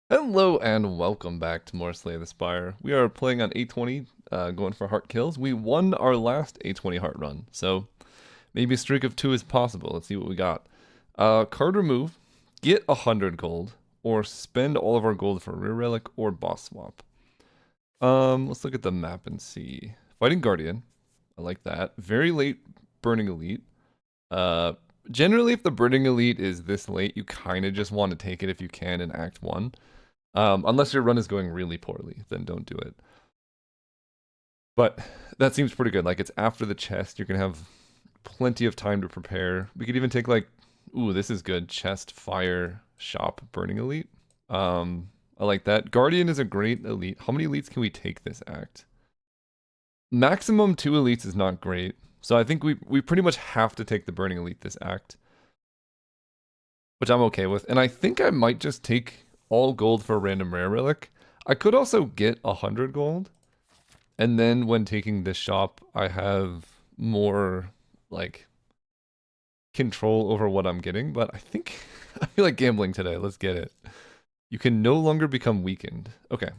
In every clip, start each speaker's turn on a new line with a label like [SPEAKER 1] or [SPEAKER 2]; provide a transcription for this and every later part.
[SPEAKER 1] Hello and welcome back to more Slay the Spire. We are playing on A20, going for heart kills. We won our last A20 heart run, so maybe a streak of 2 is possible. Let's see what we got. Card remove, get 100 gold, or spend all of our gold for Rare Relic or Boss Swap. Let's look at the map and see. Fighting Guardian, I like that. Very late Burning Elite. Uh, Generally if the Burning Elite is this late, you kind of just want to take it if you can in Act 1. Unless your run is going really poorly, then don't do it. But that seems pretty good. Like, it's after the chest. You're going to have plenty of time to prepare. We could even take, like, ooh, this is good. Chest, fire, shop, burning elite. I like that. Guardian is a great elite. How many elites can we take this act? Maximum 2 elites is not great. So I think we pretty much have to take the burning elite this act. Which I'm okay with. And I think I might just take all gold for a random rare relic. I could also get 100 gold. And then when taking this shop, I have more, like, control over what I'm getting. But I think, I feel like gambling today. Let's get it. You can no longer become weakened. Okay.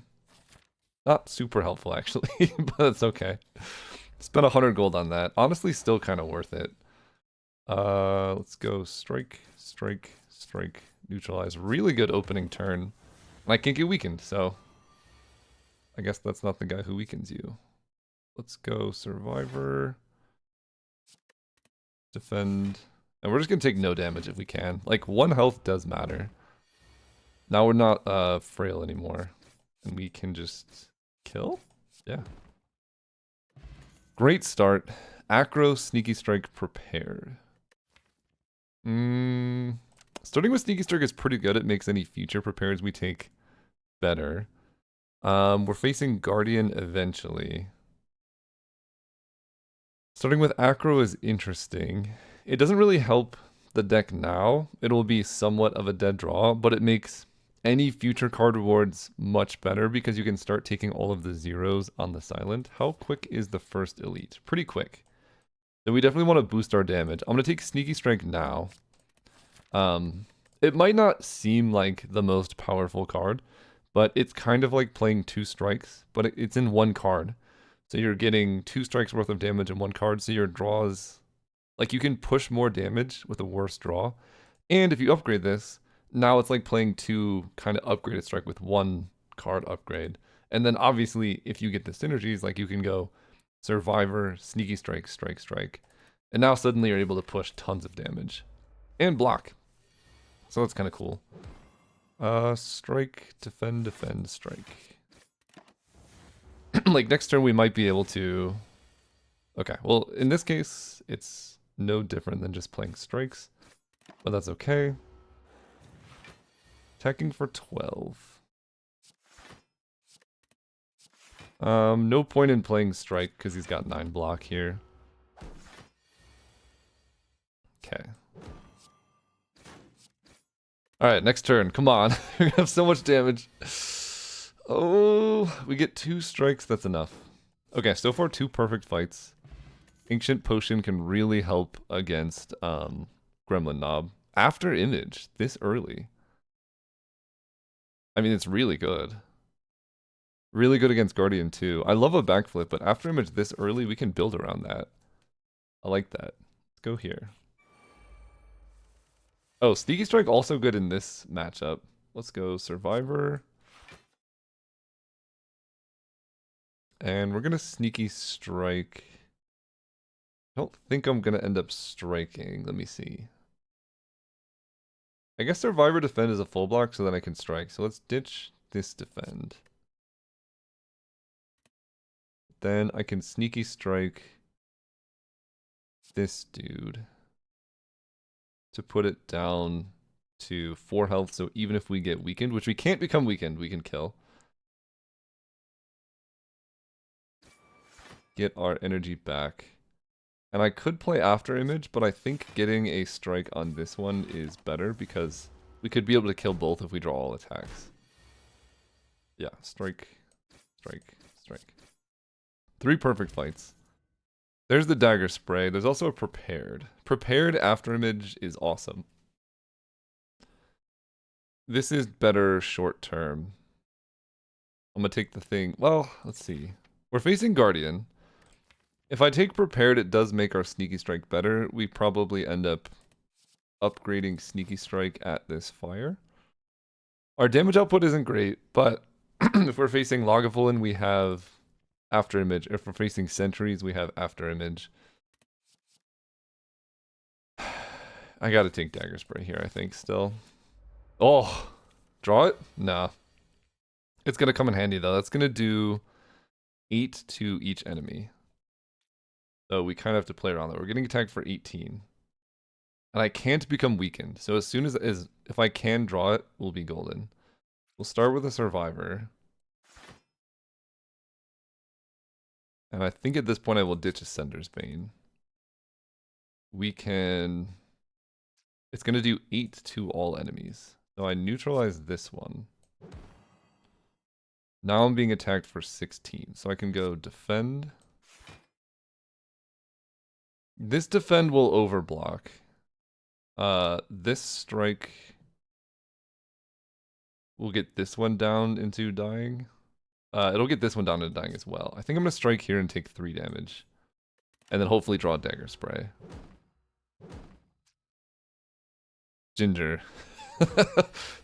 [SPEAKER 1] Not super helpful, actually, but that's okay. Spent 100 gold on that. Honestly, still kind of worth it. Let's go strike, strike, strike, neutralize. Really good opening turn. And I can't get weakened, so I guess that's not the guy who weakens you. Let's go survivor. Defend. And we're just gonna take no damage if we can. Like, 1 health does matter. Now we're not frail anymore. And we can just kill? Yeah. Great start. Acro, sneaky strike, prepared. Starting with sneaky strike is pretty good. It makes any future prepares we take better. We're facing Guardian eventually. Starting with Acro is interesting. It doesn't really help the deck now. It'll be somewhat of a dead draw, but it makes any future card rewards much better because you can start taking all of the zeros on the silent. How quick is the first elite? Pretty quick. So we definitely want to boost our damage. I'm going to take Sneaky Strike now. It might not seem like the most powerful card, but it's kind of like playing 2 strikes, but it's in 1 card. So you're getting 2 strikes worth of damage in 1 card, so your draws, like, you can push more damage with a worse draw. And if you upgrade this, now it's like playing 2 kind of upgraded strike with 1 card upgrade. And then obviously, if you get the synergies, like, you can go Survivor, Sneaky Strike, Strike, Strike. And now suddenly you're able to push tons of damage. And block. So that's kind of cool. Strike, defend, defend, strike. Like, next turn we might be able to... Okay, well, in this case, it's no different than just playing strikes. But that's okay. Attacking for 12. No point in playing strike because he's got 9 block here. Okay. Alright, next turn. Come on. We have so much damage. Oh, we get 2 strikes. That's enough. Okay, so far 2 perfect fights. Ancient Potion can really help against Gremlin Knob. After Image, this early. I mean, it's really good. Really good against Guardian too. I love a backflip, but after Image this early, we can build around that. I like that. Let's go here. Oh, Sneaky Strike also good in this matchup. Let's go Survivor. And we're gonna Sneaky Strike. I don't think I'm gonna end up striking. Let me see. I guess Survivor Defend is a full block, so then I can strike. So let's ditch this Defend. Then I can Sneaky Strike this dude to put it down to 4 health. So even if we get weakened, which we can't become weakened, we can kill. Get our energy back. And I could play After Image, but I think getting a strike on this one is better because we could be able to kill both if we draw all attacks. Yeah, strike, strike, strike. 3 perfect fights. There's the dagger spray. There's also a prepared. Prepared After Image is awesome. This is better short term. I'm gonna take the thing. Well, let's see. We're facing Guardian. If I take Prepared, it does make our Sneaky Strike better. We probably end up upgrading Sneaky Strike at this fire. Our damage output isn't great, but if we're facing Lagavulin, we have After Image. If we're facing Sentries, we have After Image. I gotta take Dagger Spray here, I think, still. Oh, draw it? Nah. It's gonna come in handy, though. That's gonna do 8 to each enemy. So we kind of have to play around that. We're getting attacked for 18. And I can't become weakened. So as soon as if I can draw it, we'll be golden. We'll start with a Survivor. And I think at this point I will ditch Ascender's Bane. We can... It's going to do 8 to all enemies. So I neutralize this one. Now I'm being attacked for 16. So I can go Defend. This Defend will overblock. This Strike will get this one down into dying. It'll get this one down to dying as well. I think I'm going to strike here and take 3 damage. And then hopefully draw Dagger Spray. Ginger.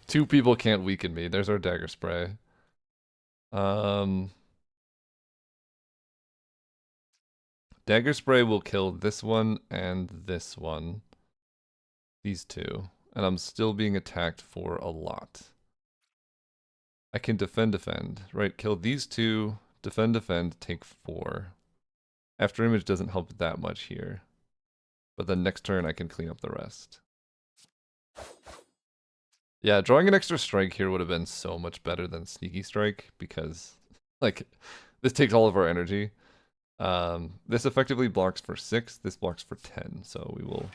[SPEAKER 1] 2 people can't weaken me. There's our Dagger Spray. Dagger Spray will kill this one and this one. These 2. And I'm still being attacked for a lot. I can defend, right? Kill these 2, defend, take 4. After Image doesn't help that much here. But then next turn I can clean up the rest. Yeah, drawing an extra strike here would have been so much better than Sneaky Strike because, like, this takes all of our energy. This effectively blocks for 6, this blocks for 10, so we will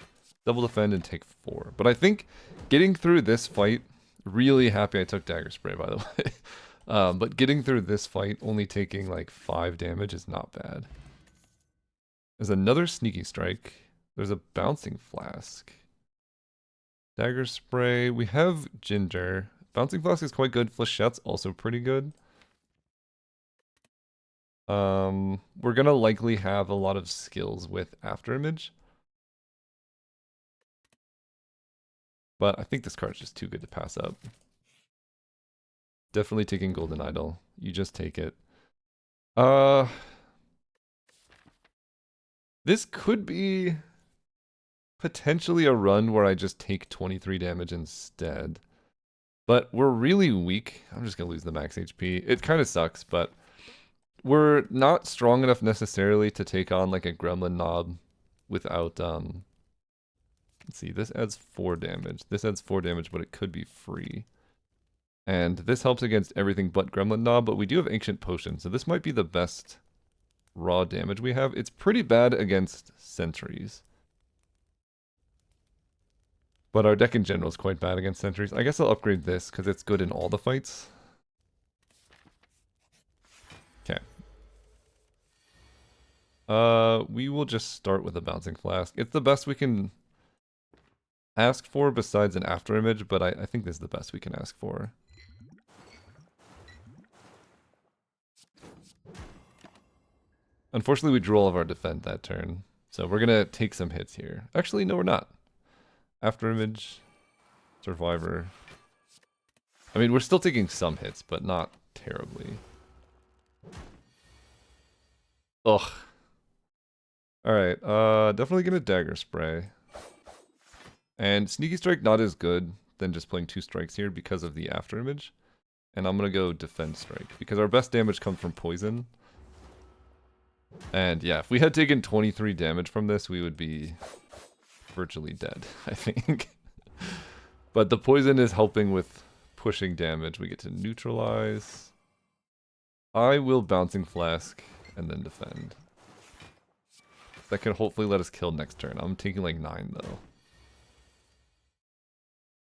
[SPEAKER 1] double defend and take 4. But I think getting through this fight, really happy I took Dagger Spray, by the way. But getting through this fight, only taking like 5 damage is not bad. There's another Sneaky Strike. There's a Bouncing Flask. Dagger Spray. We have Ginger. Bouncing Flask is quite good. Flechette's also pretty good. We're gonna likely have a lot of skills with After Image. But I think this card's just too good to pass up. Definitely taking Golden Idol. You just take it. This could be potentially a run where I just take 23 damage instead. But we're really weak. I'm just going to lose the max HP. It kind of sucks, but we're not strong enough necessarily to take on like a Gremlin Knob without... Let's see, this adds 4 damage. This adds 4 damage, but it could be free. And this helps against everything but Gremlin Knob, but we do have Ancient Potion, so this might be the best raw damage we have. It's pretty bad against Sentries. But our deck in general is quite bad against Sentries. I guess I'll upgrade this, because it's good in all the fights. Okay. We will just start with a Bouncing Flask. It's the best we can ask for besides an After Image, but I think this is the best we can ask for. Unfortunately, we drew all of our defend that turn, so we're gonna take some hits here. Actually, no, we're not. After Image, Survivor. I mean, we're still taking some hits, but not terribly. Ugh. Alright, definitely gonna Dagger Spray. And Sneaky Strike not as good than just playing 2 strikes here because of the After Image. And I'm gonna go Defend Strike, because our best damage comes from Poison. And yeah, if we had taken 23 damage from this, we would be virtually dead, I think. But the Poison is helping with pushing damage. We get to neutralize. I will Bouncing Flask and then defend. That can hopefully let us kill next turn. I'm taking like 9 though.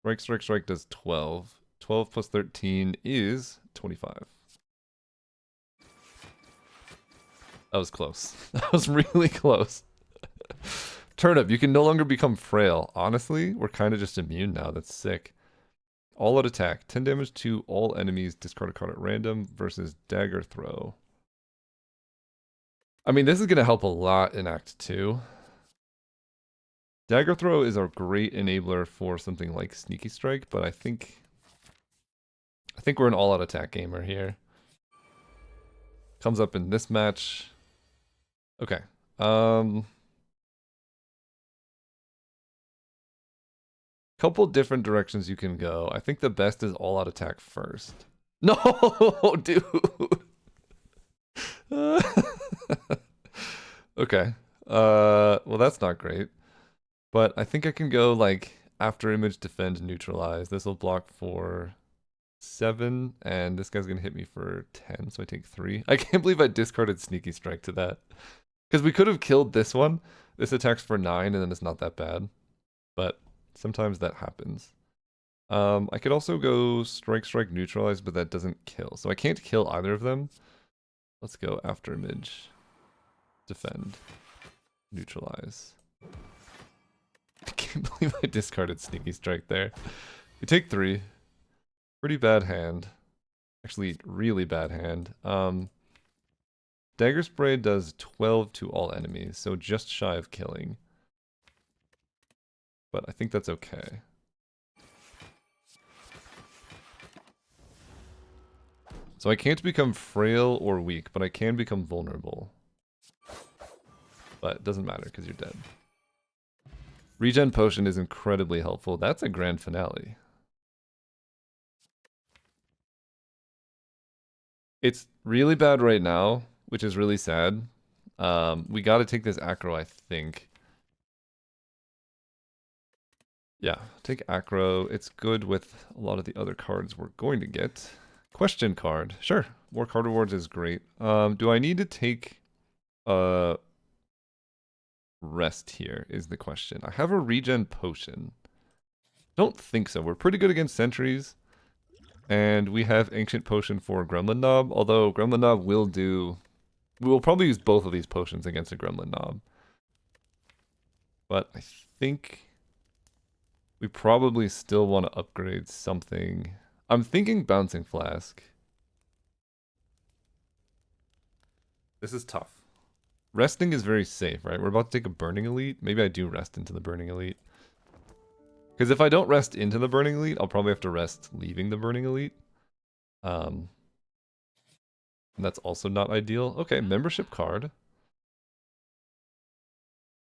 [SPEAKER 1] Strike, strike, strike does 12. 12 plus 13 is 25. That was close. That was really close. Turnip, you can no longer become frail. Honestly, we're kind of just immune now. That's sick. All out attack. 10 damage to all enemies. Discard a card at random versus dagger throw. I mean, this is going to help a lot in Act 2. Dagger throw is a great enabler for something like sneaky strike, but I think we're an all out attack gamer here. Comes up in this match. Okay. Couple different directions you can go. I think the best is all out attack first. No, dude. Okay. Well, that's not great. But I think I can go like after image, defend, neutralize. This will block for 7, and this guy's gonna hit me for 10, so I take 3. I can't believe I discarded sneaky strike to that. Because we could have killed this one. This attacks for 9, and then it's not that bad. But sometimes that happens. I could also go strike, strike, neutralize, but that doesn't kill. So I can't kill either of them. Let's go after image, defend, neutralize. I can't believe I discarded sneaky strike there. We take 3. Pretty bad hand. Actually, really bad hand. Dagger spray does 12 to all enemies, so just shy of killing. But I think that's okay. So I can't become frail or weak, but I can become vulnerable. But it doesn't matter because you're dead. Regen potion is incredibly helpful. That's a grand finale. It's really bad right now, which is really sad. We got to take this acro, I think. Yeah, take acro. It's good with a lot of the other cards we're going to get. Question card. Sure, more card rewards is great. Do I need to take rest here is the question. I have a regen potion. Don't think so. We're pretty good against sentries. And we have ancient potion for Gremlin Knob, although Gremlin Knob will do... We will probably use both of these potions against a Gremlin Knob. But I think we probably still want to upgrade something. I'm thinking Bouncing Flask. This is tough. Resting is very safe, right? We're about to take a Burning Elite. Maybe I do rest into the Burning Elite. Because if I don't rest into the Burning Elite, I'll probably have to rest leaving the Burning Elite. And that's also not ideal. Okay, membership card.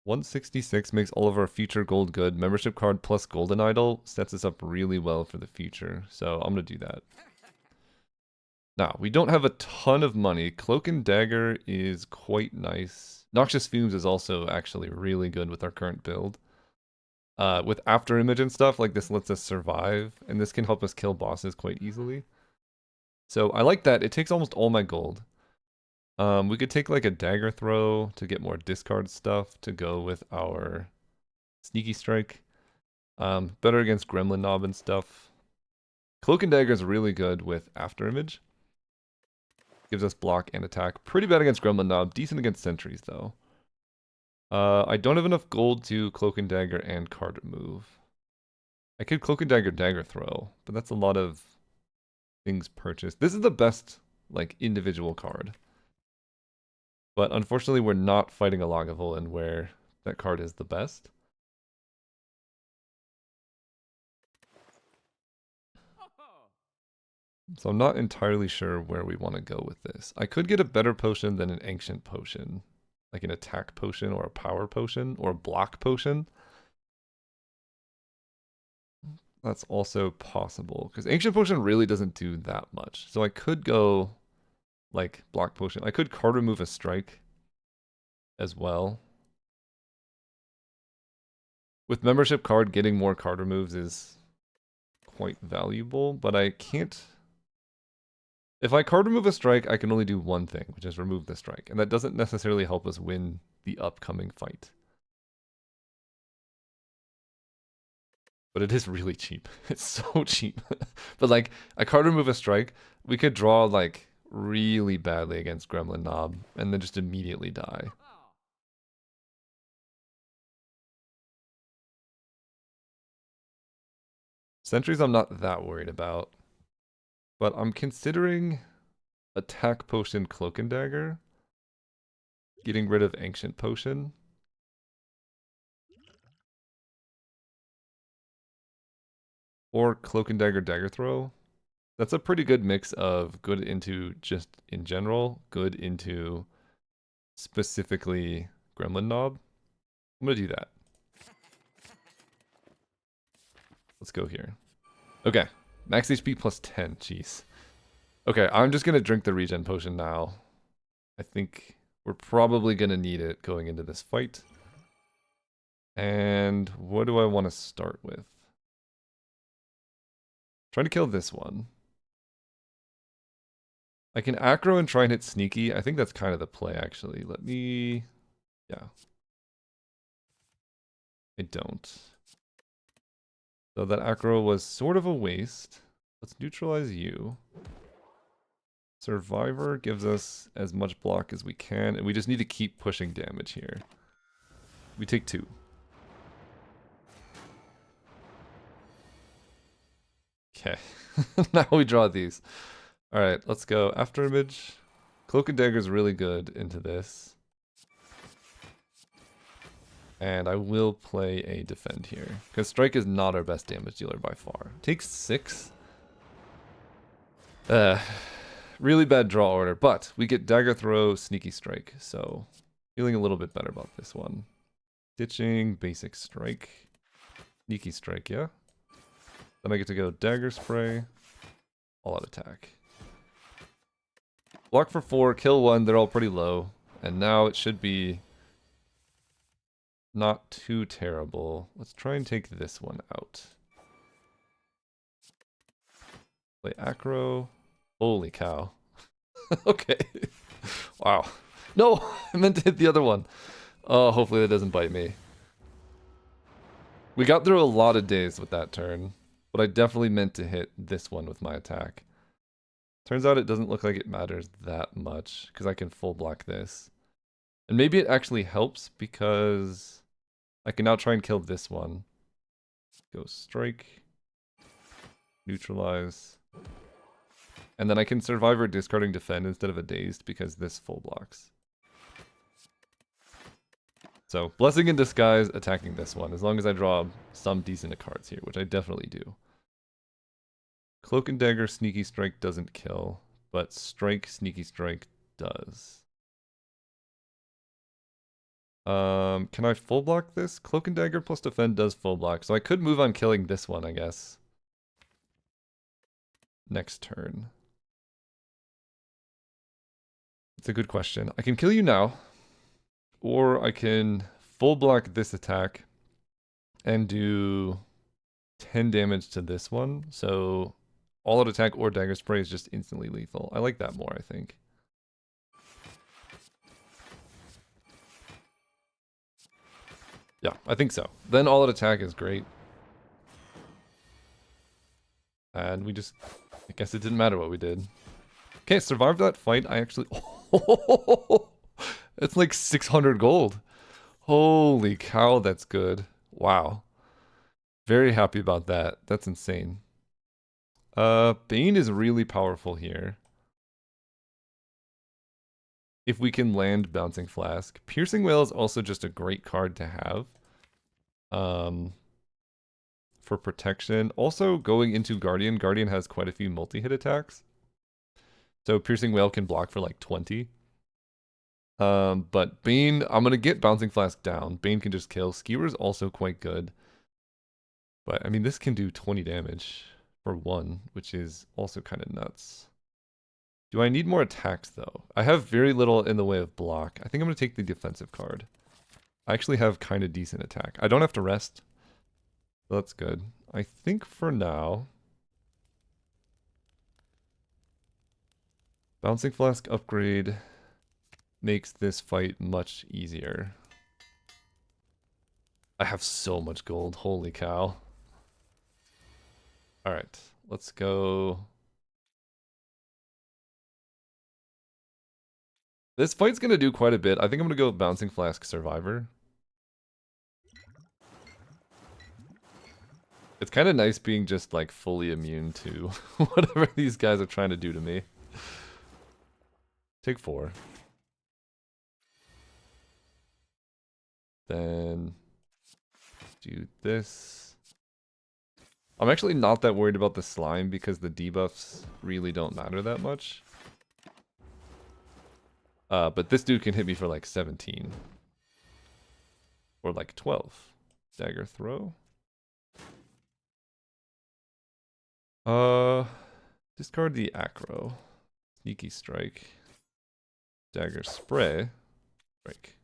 [SPEAKER 1] 166 makes all of our future gold good. Membership card plus golden idol sets us up really well for the future. So I'm going to do that. Now, we don't have a ton of money. Cloak and Dagger is quite nice. Noxious Fumes is also actually really good with our current build. With After Image and stuff, like this lets us survive, and this can help us kill bosses quite easily. So I like that. It takes almost all my gold. We could take like a Dagger Throw to get more discard stuff to go with our Sneaky Strike. Better against Gremlin Knob and stuff. Cloak and Dagger is really good with After Image. Gives us block and attack. Pretty bad against Gremlin Knob. Decent against sentries, though. I don't have enough gold to Cloak and Dagger and card remove. I could Cloak and Dagger Dagger Throw, but that's a lot of things purchased. This is the best, like, individual card. But unfortunately, we're not fighting a Lagavulin where that card is the best. So I'm not entirely sure where we want to go with this. I could get a better potion than an ancient potion. Like an attack potion or a power potion or a block potion. That's also possible. Because ancient potion really doesn't do that much. So I could go like block potion. I could card remove a strike as well. With membership card, getting more card removes is quite valuable, but I can't... If I card remove a strike, I can only do one thing, which is remove the strike. And that doesn't necessarily help us win the upcoming fight. But it is really cheap. It's so cheap. But like, I card remove a strike, we could draw like really badly against Gremlin Knob and then just immediately die. Sentries I'm not that worried about. But I'm considering Attack Potion Cloak and Dagger. Getting rid of Ancient Potion. Or Cloak and Dagger Dagger Throw. That's a pretty good mix of good into just in general, good into specifically Gremlin Knob. I'm gonna do that. Let's go here. Okay, max HP plus 10, jeez. Okay, I'm just gonna drink the regen potion now. I think we're probably gonna need it going into this fight. And what do I want to start with? Trying to kill this one. I can aggro and try and hit sneaky. I think that's kind of the play, actually. Let me... Yeah. I don't. So that aggro was sort of a waste. Let's neutralize you. Survivor gives us as much block as we can, and we just need to keep pushing damage here. We take 2. Okay. Now we draw these. Alright, let's go. After image. Cloak and Dagger is really good into this. And I will play a defend here. Because strike is not our best damage dealer by far. Takes 6. Really bad draw order. But we get dagger throw, sneaky strike. So feeling a little bit better about this one. Ditching, basic strike. Sneaky strike, yeah. Then I get to go dagger spray. All out attack. Block for 4, kill 1. They're all pretty low. And now it should be not too terrible. Let's try and take this one out. Play acro. Holy cow. Okay. Wow. No! I meant to hit the other one. Oh, hopefully that doesn't bite me. We got through a lot of days with that turn. But I definitely meant to hit this one with my attack. Turns out it doesn't look like it matters that much. Because I can full block this. And maybe it actually helps because I can now try and kill this one. Go strike. Neutralize. And then I can survivor discarding defend instead of a dazed because this full blocks. So, blessing in disguise attacking this one, as long as I draw some decent cards here, which I definitely do. Cloak and Dagger Sneaky Strike doesn't kill, but Strike Sneaky Strike does. Can I full block this? Cloak and Dagger plus defend does full block, so I could move on killing this one, I guess. Next turn. It's a good question. I can kill you now, or I can full block this attack and do 10 damage to this one. So all out attack or dagger spray is just instantly lethal. I like that more, I think. Yeah, I think so. Then all out attack is great. And we just, I guess it didn't matter what we did. Okay, survived that fight. I actually, it's like 600 gold. Holy cow, that's good. Wow. Very happy about that. That's insane. Bane is really powerful here. If we can land Bouncing Flask. Piercing Wail is also just a great card to have. For protection. Also, going into Guardian. Guardian has quite a few multi-hit attacks. So Piercing Wail can block for like 20. But Bane, I'm going to get Bouncing Flask down. Bane can just kill. Skewer is also quite good. But, I mean, this can do 20 damage for 1, which is also kind of nuts. Do I need more attacks, though? I have very little in the way of block. I think I'm going to take the defensive card. I actually have kind of decent attack. I don't have to rest. So that's good. I think for now... Bouncing Flask upgrade makes this fight much easier. I have so much gold. Holy cow. Alright, let's go. This fight's going to do quite a bit. I think I'm going to go with Bouncing Flask Survivor. It's kind of nice being just like fully immune to whatever these guys are trying to do to me. Take 4. Then do this. I'm actually not that worried about the slime because the debuffs really don't matter that much. But this dude can hit me for like 17. Or like 12. Dagger throw. Discard the acro. Sneaky strike. Dagger spray. Strike.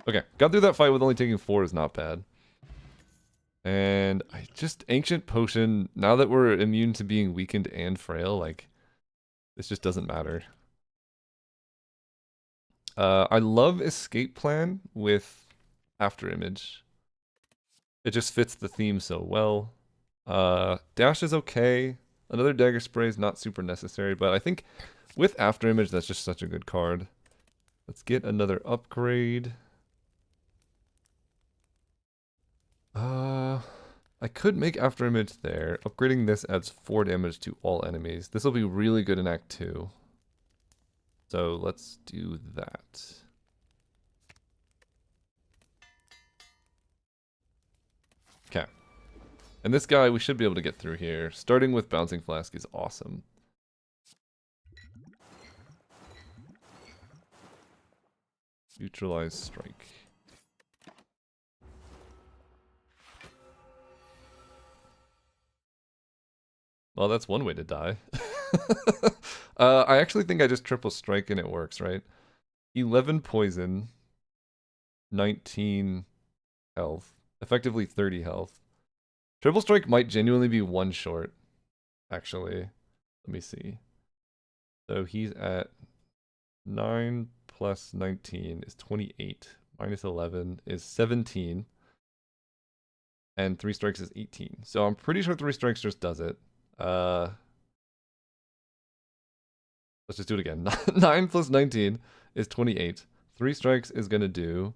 [SPEAKER 1] Okay, got through that fight with only taking 4 is not bad. And I just Ancient Potion, now that we're immune to being weakened and frail, like, this just doesn't matter. I love Escape Plan with After Image. It just fits the theme so well. Dash is okay. Another Dagger Spray is not super necessary, but I think with After Image, that's just such a good card. Let's get another upgrade. I could make After Image there. Upgrading this adds 4 damage to all enemies. This will be really good in Act 2. So let's do that. Okay. And this guy we should be able to get through here. Starting with Bouncing Flask is awesome. Neutralize Strike. Well, that's one way to die. I actually think I just triple strike and it works, right? 11 poison, 19 health, effectively 30 health. Triple strike might genuinely be 1 short, actually. Let me see. So he's at 9 plus 19 is 28, minus 11 is 17, and 3 strikes is 18. So I'm pretty sure 3 strikes just does it. Let's just do it again. 9 plus 19 is 28. 3 strikes is going to do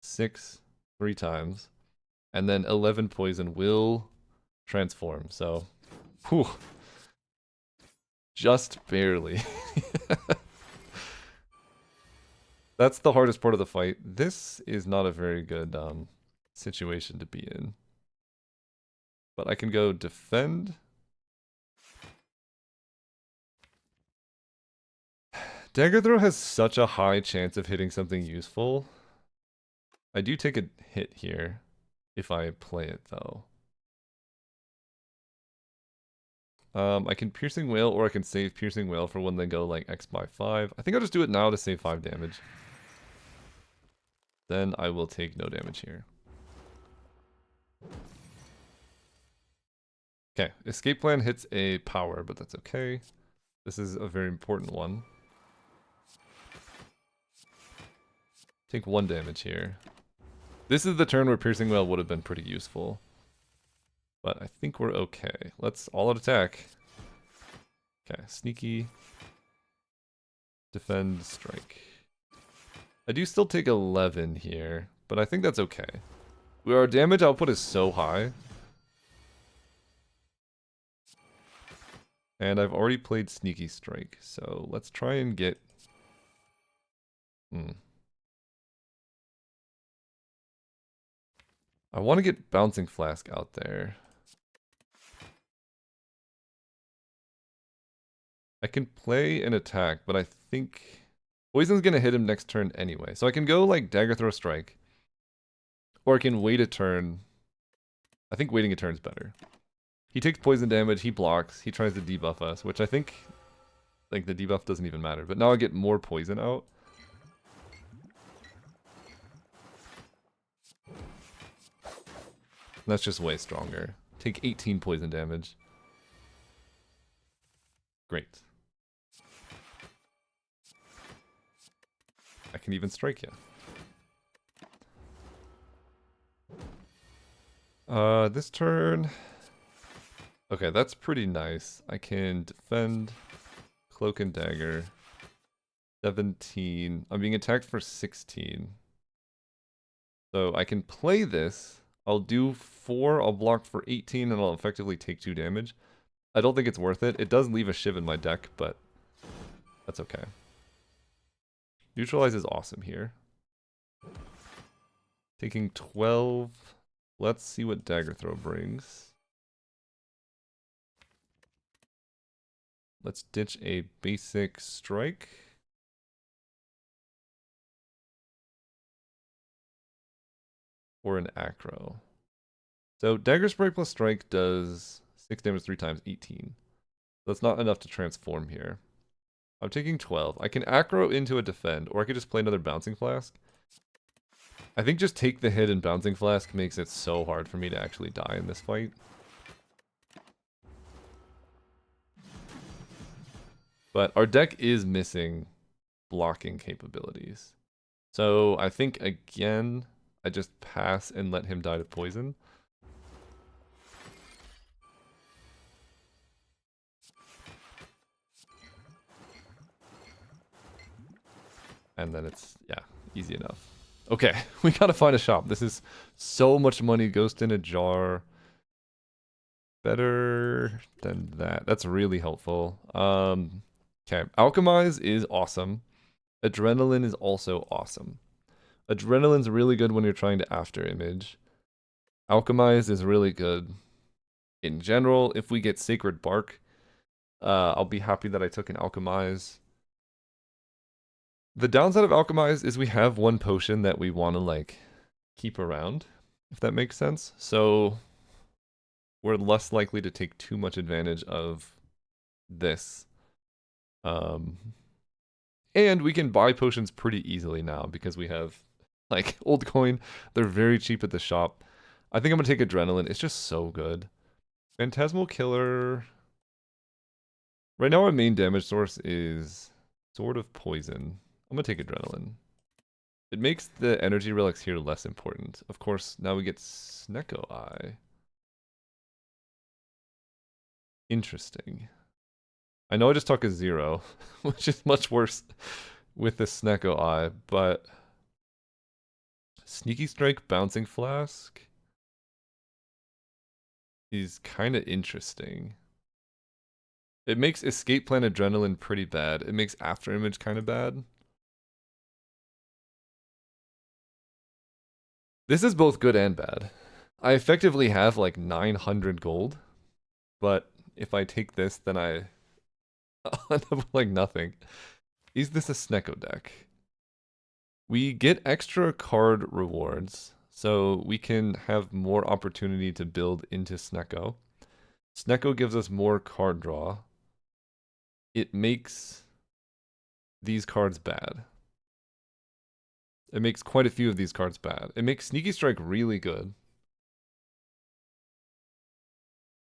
[SPEAKER 1] 6 3 times. And then 11 poison will transform. So, whew. Just barely. That's the hardest part of the fight. This is not a very good situation to be in. But I can go defend. Dagger Throw has such a high chance of hitting something useful. I do take a hit here if I play it, though. I can Piercing Wail, or I can save Piercing Wail for when they go like X by 5. I think I'll just do it now to save 5 damage. Then I will take no damage here. Okay, Escape Plan hits a power, but that's okay. This is a very important one. Take 1 damage here. This is the turn where Piercing Wail would have been pretty useful. But I think we're okay. Let's all-out attack. Okay, sneaky. Defend, strike. I do still take 11 here, but I think that's okay. Our damage output is so high. And I've already played Sneaky Strike, so let's try and get... I want to get Bouncing Flask out there. I can play an attack, but I think Poison's going to hit him next turn anyway. So I can go like Dagger Throw Strike. Or I can wait a turn. I think waiting a turn is better. He takes poison damage, he blocks, he tries to debuff us, which I think like the debuff doesn't even matter. But now I get more poison out. That's just way stronger. Take 18 poison damage. Great. I can even strike you. This turn... Okay, that's pretty nice. I can defend, Cloak and Dagger. 17. I'm being attacked for 16. So I can play this. I'll do 4, I'll block for 18, and I'll effectively take 2 damage. I don't think it's worth it. It does leave a Shiv in my deck, but that's okay. Neutralize is awesome here. Taking 12. Let's see what Dagger Throw brings. Let's ditch a basic strike. Or an acro. So Dagger Spray plus strike does 6 damage 3 times, 18. That's not enough to transform here. I'm taking 12. I can acro into a defend, or I could just play another Bouncing Flask. I think just take the hit and Bouncing Flask makes it so hard for me to actually die in this fight. But our deck is missing blocking capabilities. So I think, again, I just pass and let him die to poison. And then it's, yeah, easy enough. Okay, we gotta find a shop. This is so much money. Ghost in a jar. Better than that. That's really helpful. Okay, Alchemize is awesome. Adrenaline is also awesome. Adrenaline's really good when you're trying to after image. Alchemize is really good in general. If we get Sacred Bark, I'll be happy that I took an Alchemize. The downside of Alchemize is we have one potion that we want to, like, keep around, if that makes sense. So we're less likely to take too much advantage of this. And we can buy potions pretty easily now because we have, like, old coin. They're very cheap at the shop. I think I'm going to take Adrenaline. It's just so good. Phantasmal Killer. Right now our main damage source is Sword of Poison. I'm going to take Adrenaline. It makes the energy relics here less important. Of course, now we get Snecko Eye. Interesting. I know I just took a 0, which is much worse with the Snecko Eye, but Sneaky Strike, Bouncing Flask is kind of interesting. It makes Escape Plan Adrenaline pretty bad. It makes After Image kind of bad. This is both good and bad. I effectively have like 900 gold, but if I take this, then I end up with like nothing. Is this a Snecko deck? We get extra card rewards, so we can have more opportunity to build into Snecko. Snecko gives us more card draw. It makes these cards bad. It makes quite a few of these cards bad. It makes Sneaky Strike really good.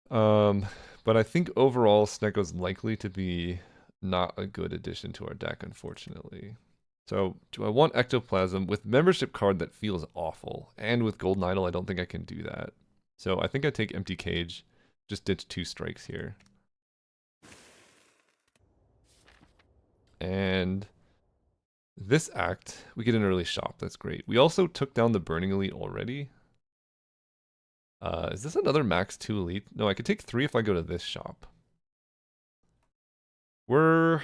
[SPEAKER 1] But I think overall Snecko's likely to be not a good addition to our deck, unfortunately. So, do I want Ectoplasm? With membership card, that feels awful. And with Golden Idol, I don't think I can do that. So I think I take Empty Cage. Just ditch 2 strikes here. And this act, we get an early shop. That's great. We also took down the Burning Elite already. Is this another max 2 elite? No, I could take 3 if I go to this shop. We're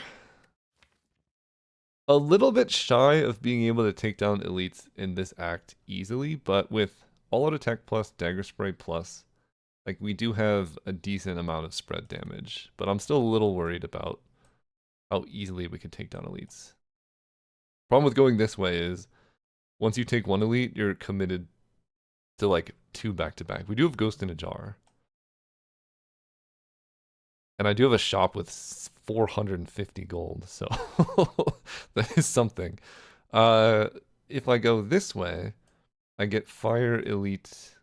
[SPEAKER 1] a little bit shy of being able to take down elites in this act easily, but with All Out Attack plus, Dagger Spray plus, like, we do have a decent amount of spread damage, but I'm still a little worried about how easily we could take down elites. Problem with going this way is, once you take 1 elite, you're committed to like 2 back-to-back. We do have Ghost in a Jar. And I do have a shop with 450 gold, so that is something. If I go this way, I get Fire Elite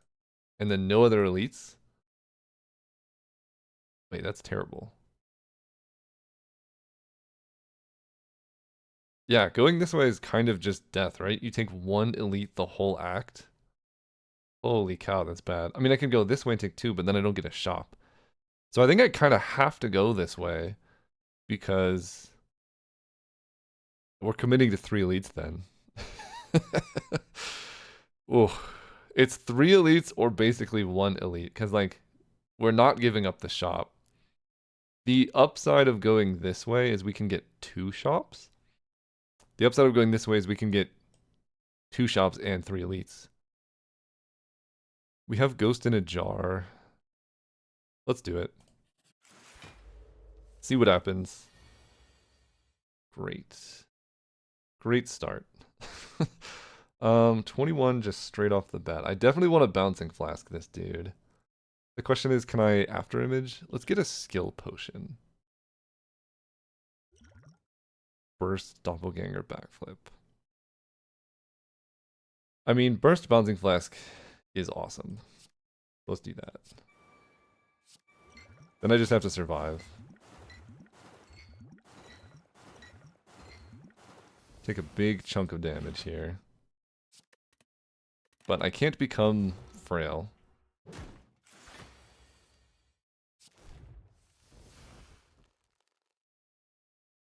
[SPEAKER 1] and then no other elites. Wait, that's terrible. Yeah, going this way is kind of just death, right? You take 1 elite the whole act. Holy cow, that's bad. I mean, I can go this way and take 2, but then I don't get a shop. So I think I kind of have to go this way because we're committing to 3 elites then. Oh, It's 3 elites or basically 1 elite, because, like, we're not giving up the shop. The upside of going this way is we can get 2 shops. The upside of going this way is we can get 2 shops and 3 elites. We have Ghost in a Jar. Let's do it. See what happens. Great. Great start. 21 just straight off the bat. I definitely want to Bouncing Flask this dude. The question is, can I after image? Let's get a skill potion. Burst, Doppelganger, Backflip. I mean, Burst Bouncing Flask is awesome. Let's do that. Then I just have to survive. Take a big chunk of damage here. But I can't become frail.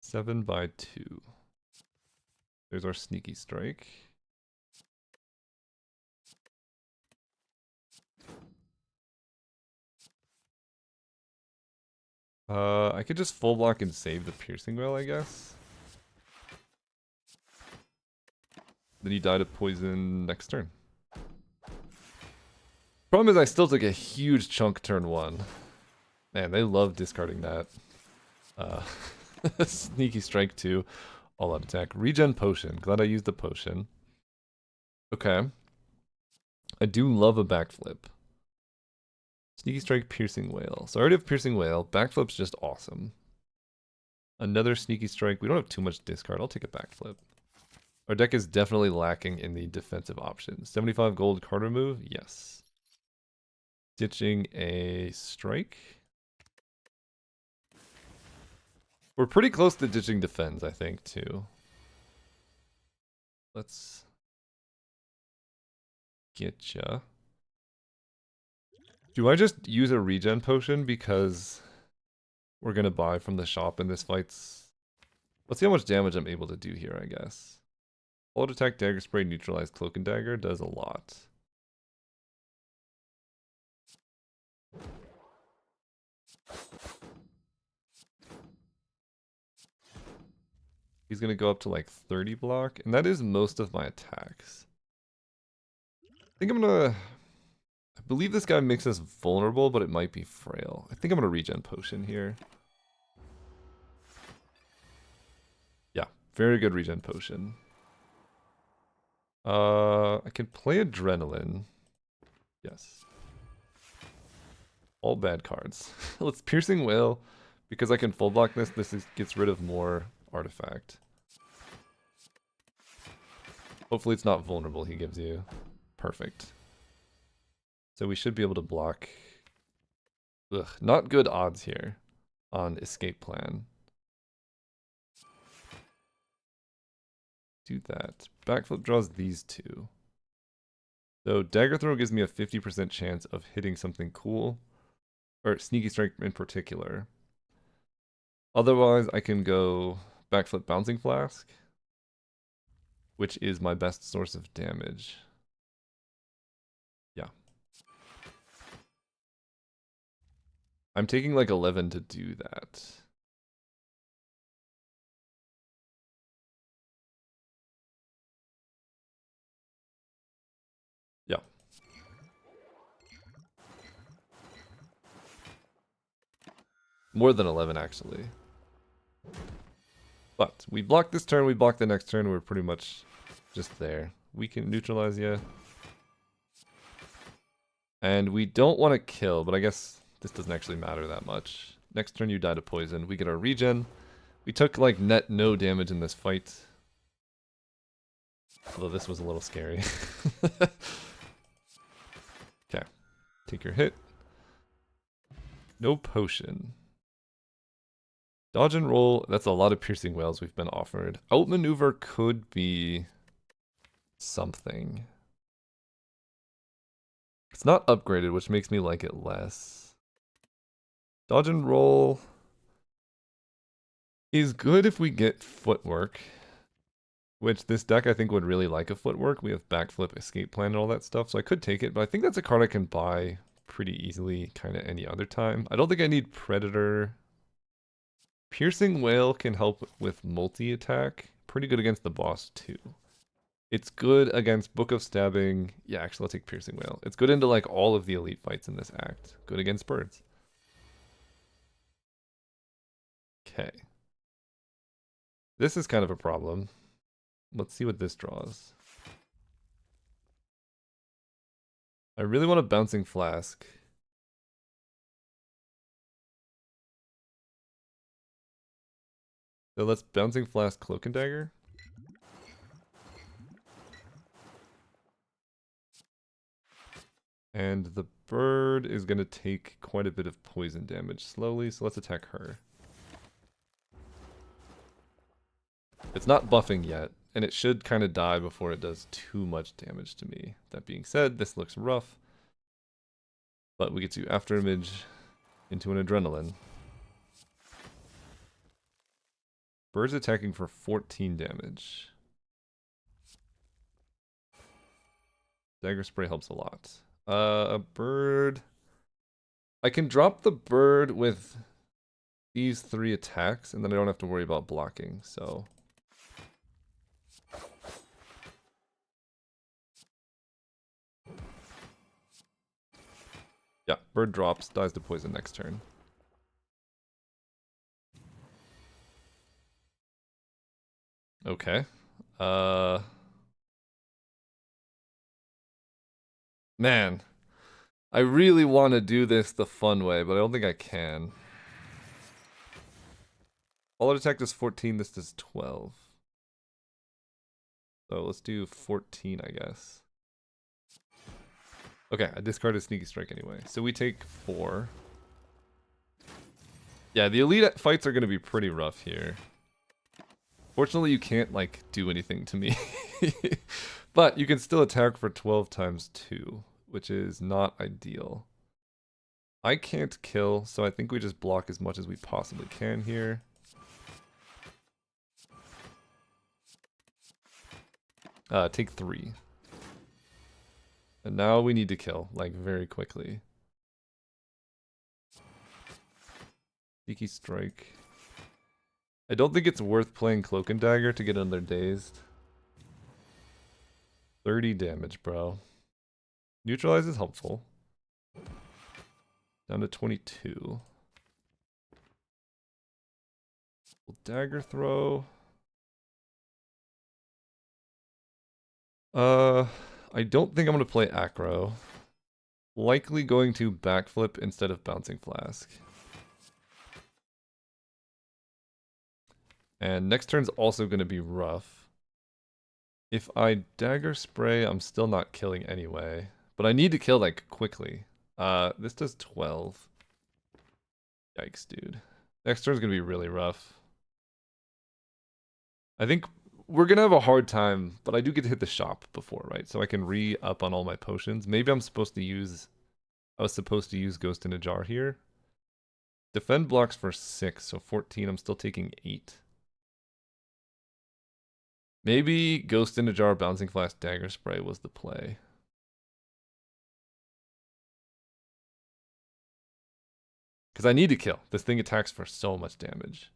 [SPEAKER 1] Seven by 2. There's our Sneaky Strike. I could just full block and save the Piercing Wail, I guess. Then you die to poison next turn. Problem is I still took a huge chunk turn 1. Man, they love discarding that. Sneaky Strike 2. All out attack. Regen Potion. Glad I used the potion. Okay. I do love a backflip. Sneaky Strike, Piercing Wail. So I already have Piercing Wail. Backflip's just awesome. Another Sneaky Strike. We don't have too much discard. I'll take a backflip. Our deck is definitely lacking in the defensive options. 75 gold card remove? Yes. Ditching a strike. We're pretty close to ditching defense, I think, too. Let's get ya. Do I just use a regen potion because we're gonna buy from the shop in this fight's... Let's see how much damage I'm able to do here, I guess. Hold attack, dagger spray, neutralize, cloak and dagger does a lot. He's gonna go up to like 30 block, and that is most of my attacks. I think I'm gonna... I believe this guy makes us vulnerable, but it might be frail. I think I'm gonna regen potion here. Yeah, very good regen potion. I can play Adrenaline. Yes. All bad cards. Let's Piercing Wail. Because I can full block this, gets rid of more artifact. Hopefully it's not vulnerable he gives you. Perfect. So we should be able to block... Ugh, not good odds here on Escape Plan. Do that. Backflip draws these 2. So Dagger Throw gives me a 50% chance of hitting something cool. Or Sneaky Strike in particular. Otherwise, I can go Backflip Bouncing Flask, which is my best source of damage. Yeah. I'm taking like 11 to do that. Yeah. More than 11, actually. But we block this turn, we block the next turn, we're pretty much just there. We can neutralize you. And we don't want to kill, but I guess this doesn't actually matter that much. Next turn you die to poison. We get our regen. We took like net no damage in this fight. Although this was a little scary. Okay. Take your hit. No potion. Dodge and roll. That's a lot of Piercing Wails we've been offered. Outmaneuver could be something. It's not upgraded, which makes me like it less. Dodge and roll is good if we get footwork, which this deck I think would really like a footwork. We have backflip, escape plan, and all that stuff, so I could take it, but I think that's a card I can buy pretty easily kind of any other time. I don't think I need Predator. Piercing Whale can help with multi-attack. Pretty good against the boss too. It's good against Book of Stabbing. Yeah, actually I'll take Piercing Whale. It's good into like all of the elite fights in this act. Good against birds. Okay. This is kind of a problem. Let's see what this draws. I really want a Bouncing Flask. So let's Bouncing Flask Cloak and Dagger. And the bird is going to take quite a bit of poison damage slowly, so let's attack her. It's not buffing yet, and it should kind of die before it does too much damage to me. That being said, this looks rough. But we get to After Image into an Adrenaline. Bird's attacking for 14 damage. Dagger Spray helps a lot. A bird... I can drop the bird with these 3 attacks, and then I don't have to worry about blocking, so... Yeah, bird drops, dies to poison next turn. Okay. Man. I really want to do this the fun way, but I don't think I can. All out attack does 14, this does 12. So let's do 14, I guess. Okay, I discarded Sneaky Strike anyway. So we take 4. Yeah, the elite fights are going to be pretty rough here. Fortunately, you can't, like, do anything to me. But you can still attack for 12 times 2, which is not ideal. I can't kill, so I think we just block as much as we possibly can here. Take 3. And now we need to kill, like, very quickly. Sneaky Strike. I don't think it's worth playing Cloak and Dagger to get another Dazed. 30 damage, bro. Neutralize is helpful. Down to 22. Dagger Throw. I don't think I'm going to play Acro. Likely going to Backflip instead of Bouncing Flask. And next turn's also going to be rough. If I Dagger Spray, I'm still not killing anyway. But I need to kill, like, quickly. This does 12. Yikes, dude. Next turn's going to be really rough. I think we're going to have a hard time, but I do get to hit the shop before, right? So I can re-up on all my potions. Maybe I'm supposed to use... I was supposed to use Ghost in a Jar here. Defend blocks for 6, so 14. I'm still taking 8. Maybe Ghost in a Jar, Bouncing Flask, Dagger Spray was the play. Because I need to kill. This thing attacks for so much damage.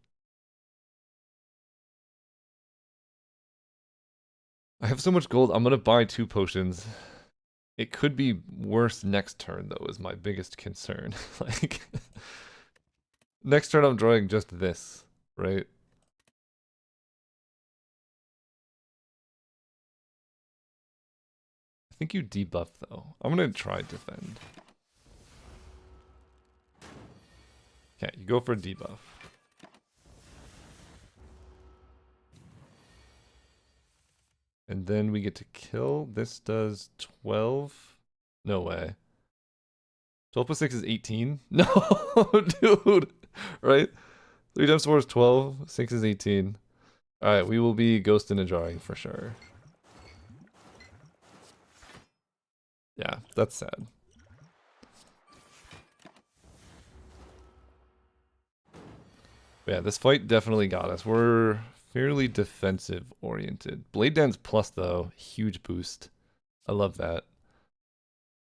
[SPEAKER 1] I have so much gold, I'm going to buy 2 potions. It could be worse next turn, though, is my biggest concern. Like, next turn I'm drawing just this, right? I think you debuff, though. I'm going to try defend. Okay, you go for a debuff. And then we get to kill. This does 12. No way. 12 plus 6 is 18? No, dude. Right? 3 times 4 is 12. 6 is 18. Alright, we will be Ghost in a Jarring for sure. Yeah, that's sad. But yeah, this fight definitely got us. We're fairly defensive oriented. Blade Dance Plus though, huge boost. I love that.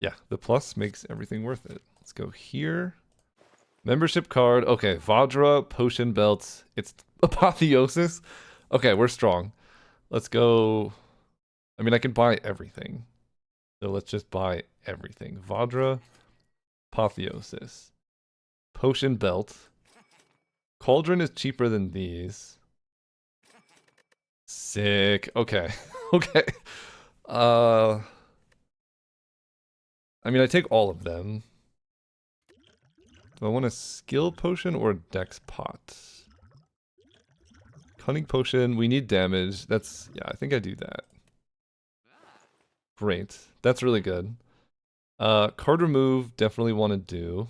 [SPEAKER 1] Yeah, the plus makes everything worth it. Let's go here. Membership card. Okay, Vajra, Potion Belts. It's Apotheosis. Okay, we're strong. Let's go. I mean, I can buy everything. So let's just buy everything. Vajra, Apotheosis. Potion Belt. Cauldron is cheaper than these. Sick. Okay. Okay. Uh, I mean, I take all of them. Do I want a skill potion or a dex pot? Cunning potion, we need damage. That's, yeah, I think I do that. Great. That's really good. Card remove, definitely want to do.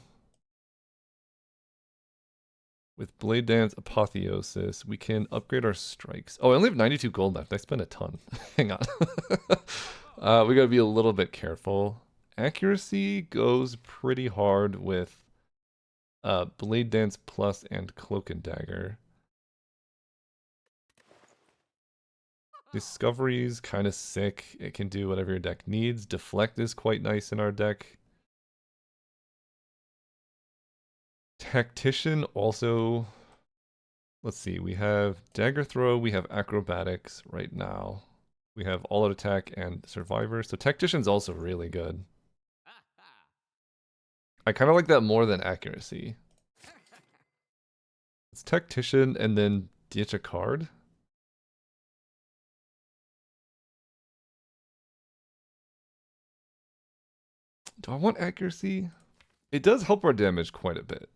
[SPEAKER 1] With Blade Dance, Apotheosis, we can upgrade our strikes. Oh, I only have 92 gold left. I spent a ton. Hang on. We gotta be a little bit careful. Accuracy goes pretty hard with Blade Dance Plus and Cloak and Dagger. Discovery's kind of sick. It can do whatever your deck needs. Deflect is quite nice in our deck. Tactician also... Let's see, we have Dagger Throw, we have Acrobatics right now. We have All Out Attack and Survivor, so Tactician's also really good. I kind of like that more than Accuracy. It's Tactician and then ditch a card. Do I want Accuracy? It does help our damage quite a bit.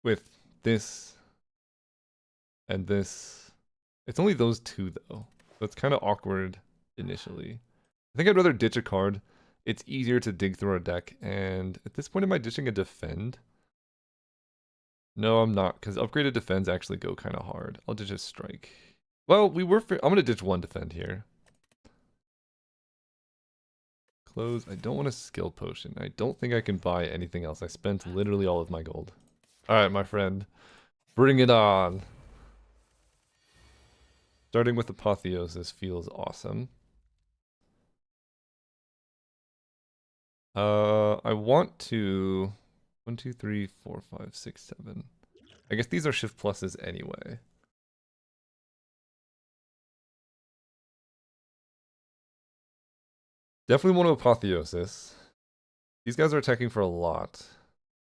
[SPEAKER 1] With this and this. It's only those two though. So it's kind of awkward initially. I think I'd rather ditch a card. It's easier to dig through our deck. And at this point, am I ditching a defend? No, I'm not, because upgraded defends actually go kind of hard. I'll ditch a strike. Well, I'm going to ditch one defend here. Close. I don't want a skill potion. I don't think I can buy anything else. I spent literally all of my gold. Alright, my friend. Bring it on. Starting with Apotheosis feels awesome. I want to... 1, 2, 3, 4, 5, 6, 7. I guess these are shift pluses anyway. Definitely want to Apotheosis. These guys are attacking for a lot.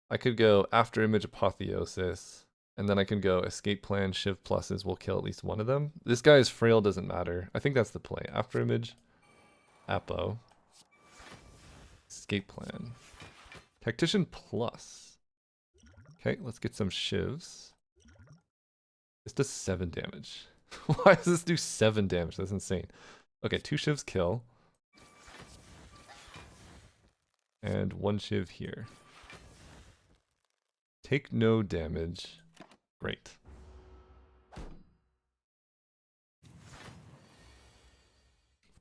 [SPEAKER 1] I could go After Image Apotheosis, and then I can go Escape Plan, Shift Pluses will kill at least one of them. This guy is frail, doesn't matter. I think that's the play. After Image, Apo. Escape Plan. Tactician Plus. Okay, let's get some shivs. This does 7 damage. Why does this do 7 damage? That's insane. Okay, 2 shivs kill. And 1 shiv here. Take no damage. Great. Of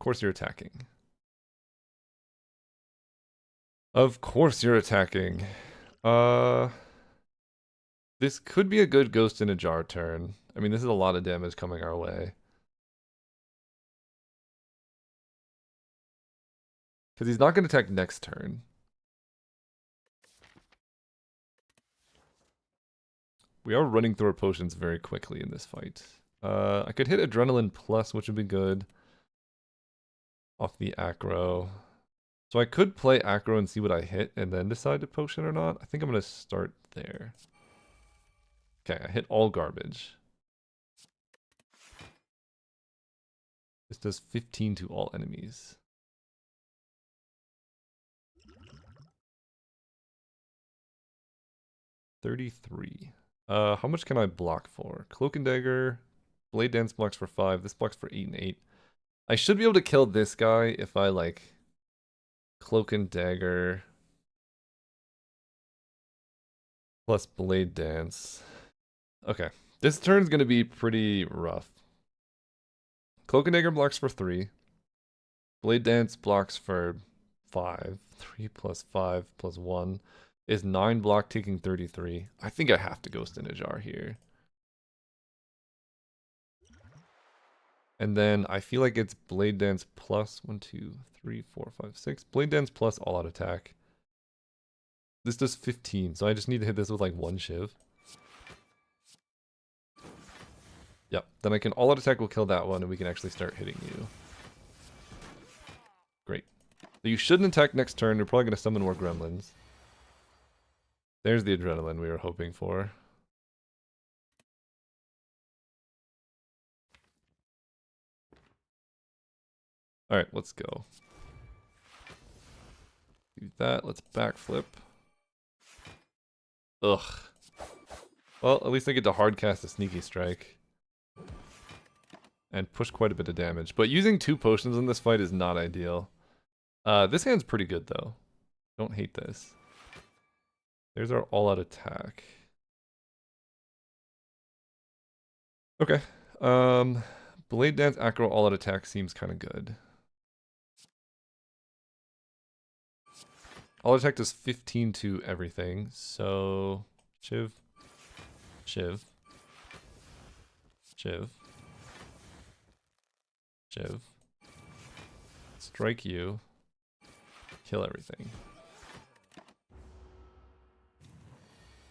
[SPEAKER 1] course you're attacking. Of course you're attacking. This could be a good Ghost in a Jar turn. I mean, this is a lot of damage coming our way. Because he's not going to attack next turn. We are running through our potions very quickly in this fight. I could hit Adrenaline Plus, which would be good. Off the Acro. So I could play Acro and see what I hit and then decide to potion or not. I think I'm going to start there. Okay, I hit all garbage. This does 15 to all enemies. $33. How much can I block for? Cloak and Dagger. Blade Dance blocks for 5. This blocks for 8 and 8. I should be able to kill this guy if I, like, Cloak and Dagger plus Blade Dance. Okay. This turn's going to be pretty rough. Cloak and Dagger blocks for 3. Blade Dance blocks for 5. 3 plus 5 plus 1 is 9 block, taking 33. I think I have to Ghost in a Jar here. And then I feel like it's Blade Dance plus 1, 2, 3, 4, 5, 6. Blade Dance plus all out attack. This does 15, so I just need to hit this with like one shiv. Yep, then I can all out attack will kill that one and we can actually start hitting you. Great. So you shouldn't attack next turn, you're probably going to summon more gremlins. There's the adrenaline we were hoping for. Alright, let's go. Do that, let's backflip. Ugh. Well, at least I get to hardcast a sneaky strike. And push quite a bit of damage. But using 2 potions in this fight is not ideal. This hand's pretty good though. Don't hate this. There's our all-out attack. Okay. Blade Dance Acro all-out attack seems kind of good. All-out attack does 15 to everything, so... Shiv. Shiv. Shiv. Shiv. Strike you. Kill everything.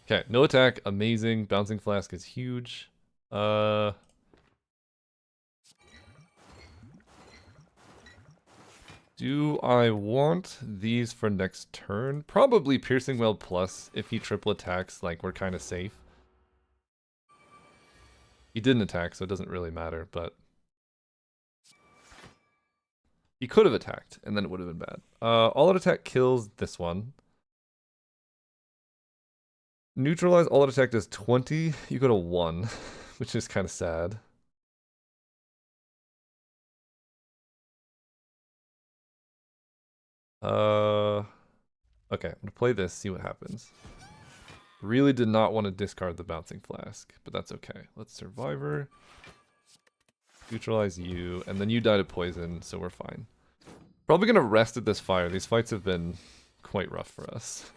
[SPEAKER 1] Okay, no attack, amazing. Bouncing Flask is huge. Do I want these for next turn? Probably Piercing Well plus. If he triple attacks, like, we're kind of safe. He didn't attack, so it doesn't really matter, but... He could have attacked, and then it would have been bad. All-out attack kills this one. Neutralize all-out attack does 20. You go to 1, which is kind of sad. Okay, I'm gonna play this, see what happens. Really did not want to discard the Bouncing Flask, but that's okay. Let's Survivor. Neutralize you, and then you die to poison, so we're fine. Probably gonna rest at this fire. These fights have been quite rough for us.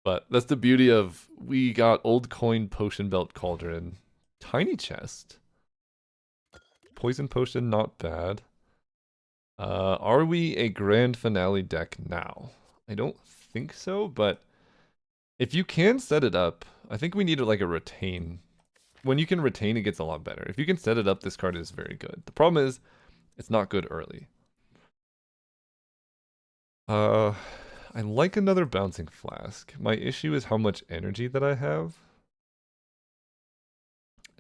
[SPEAKER 1] But that's the beauty of, we got Old Coin, Potion Belt, Cauldron, Tiny Chest. Poison Potion, not bad. Are we a Grand Finale deck now? I don't think so, but if you can set it up, I think we need like a retain. When you can retain, it gets a lot better. If you can set it up, this card is very good. The problem is, it's not good early. I like another Bouncing Flask. My issue is how much energy that I have.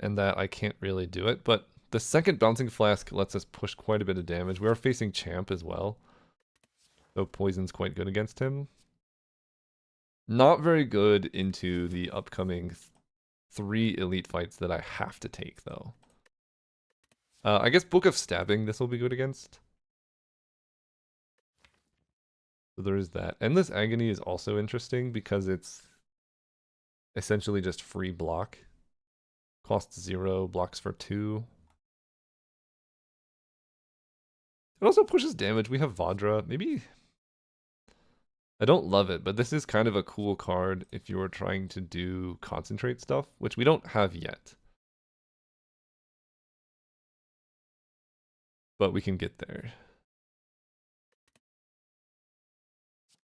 [SPEAKER 1] And that I can't really do it, but the second Bouncing Flask lets us push quite a bit of damage. We are facing Champ as well. So Poison's quite good against him. Not very good into the upcoming 3 elite fights that I have to take, though. I guess Book of Stabbing this will be good against. So there is that. Endless Agony is also interesting because it's essentially just free block. Costs 0, blocks for 2. It also pushes damage. We have Vajra. Maybe... I don't love it, but this is kind of a cool card if you were trying to do concentrate stuff, which we don't have yet. But we can get there.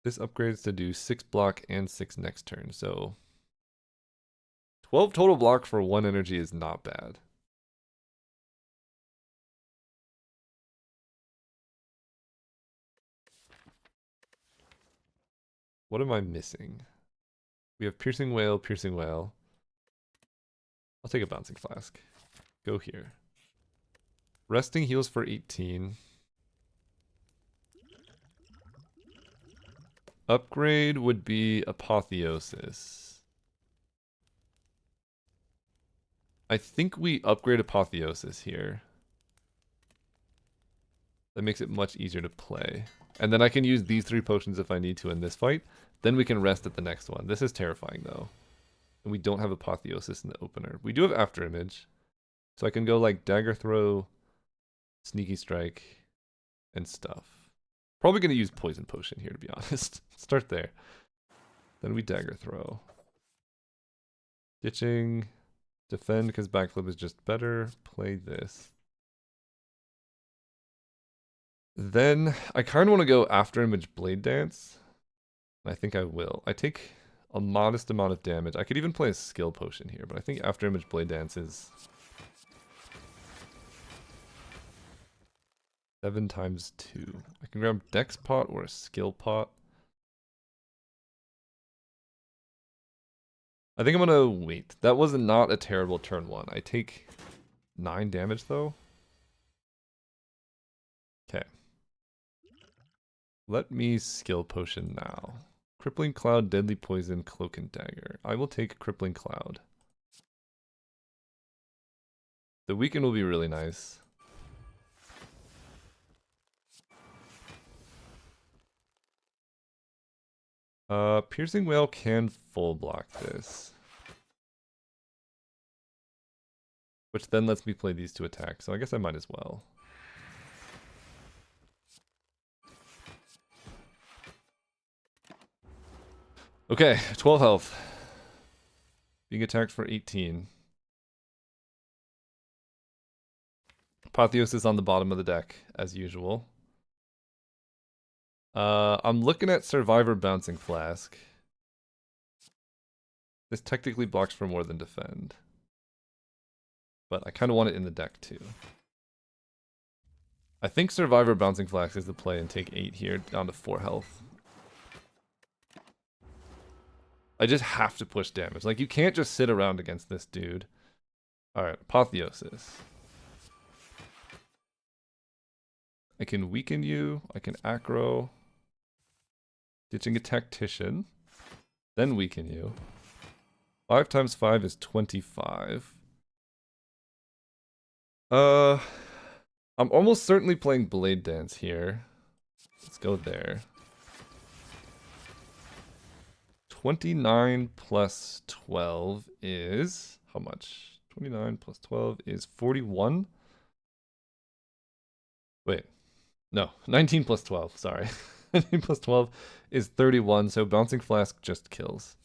[SPEAKER 1] This upgrades to do 6 block and 6 next turn, so 12 total block for 1 energy is not bad. What am I missing? We have Piercing Whale, Piercing Whale. I'll take a Bouncing Flask. Go here. Resting heals for 18. Upgrade would be Apotheosis. I think we upgrade Apotheosis here. That makes it much easier to play. And then I can use these 3 potions if I need to in this fight. Then we can rest at the next one. This is terrifying though. And we don't have Apotheosis in the opener. We do have After Image. So I can go like Dagger Throw, Sneaky Strike, and stuff. Probably going to use Poison Potion here to be honest. Start there. Then we Dagger Throw. Ditching. Defend because backflip is just better. Play this. Then I kind of want to go after image blade dance. I think I will. I take a modest amount of damage. I could even play a skill potion here, but I think after image blade dance is 7 times 2. I can grab dex pot or a skill pot. I think I'm gonna wait. That was not a terrible turn 1. I take 9 damage though. Okay. Let me skill potion now. Crippling Cloud, Deadly Poison, Cloak and Dagger. I will take Crippling Cloud. The weaken will be really nice. Piercing Whale can full block this. Which then lets me play these 2 attacks, so I guess I might as well. Okay, 12 health. Being attacked for 18. Apotheosis on the bottom of the deck, as usual. I'm looking at Survivor Bouncing Flask. This technically blocks for more than defend. But I kind of want it in the deck too. I think Survivor Bouncing Flask is the play and take 8 here, down to 4 health. I just have to push damage. Like, you can't just sit around against this dude. Alright, Apotheosis. I can weaken you. I can aggro. Ditching a Tactician. Then weaken you. 5 times 5 is 25. I'm almost certainly playing Blade Dance here. Let's go there. 29 plus 12 is... how much? 29 plus 12 is 41? Wait. No, 19 plus 12, sorry. 19 plus 12 is 31, so Bouncing Flask just kills.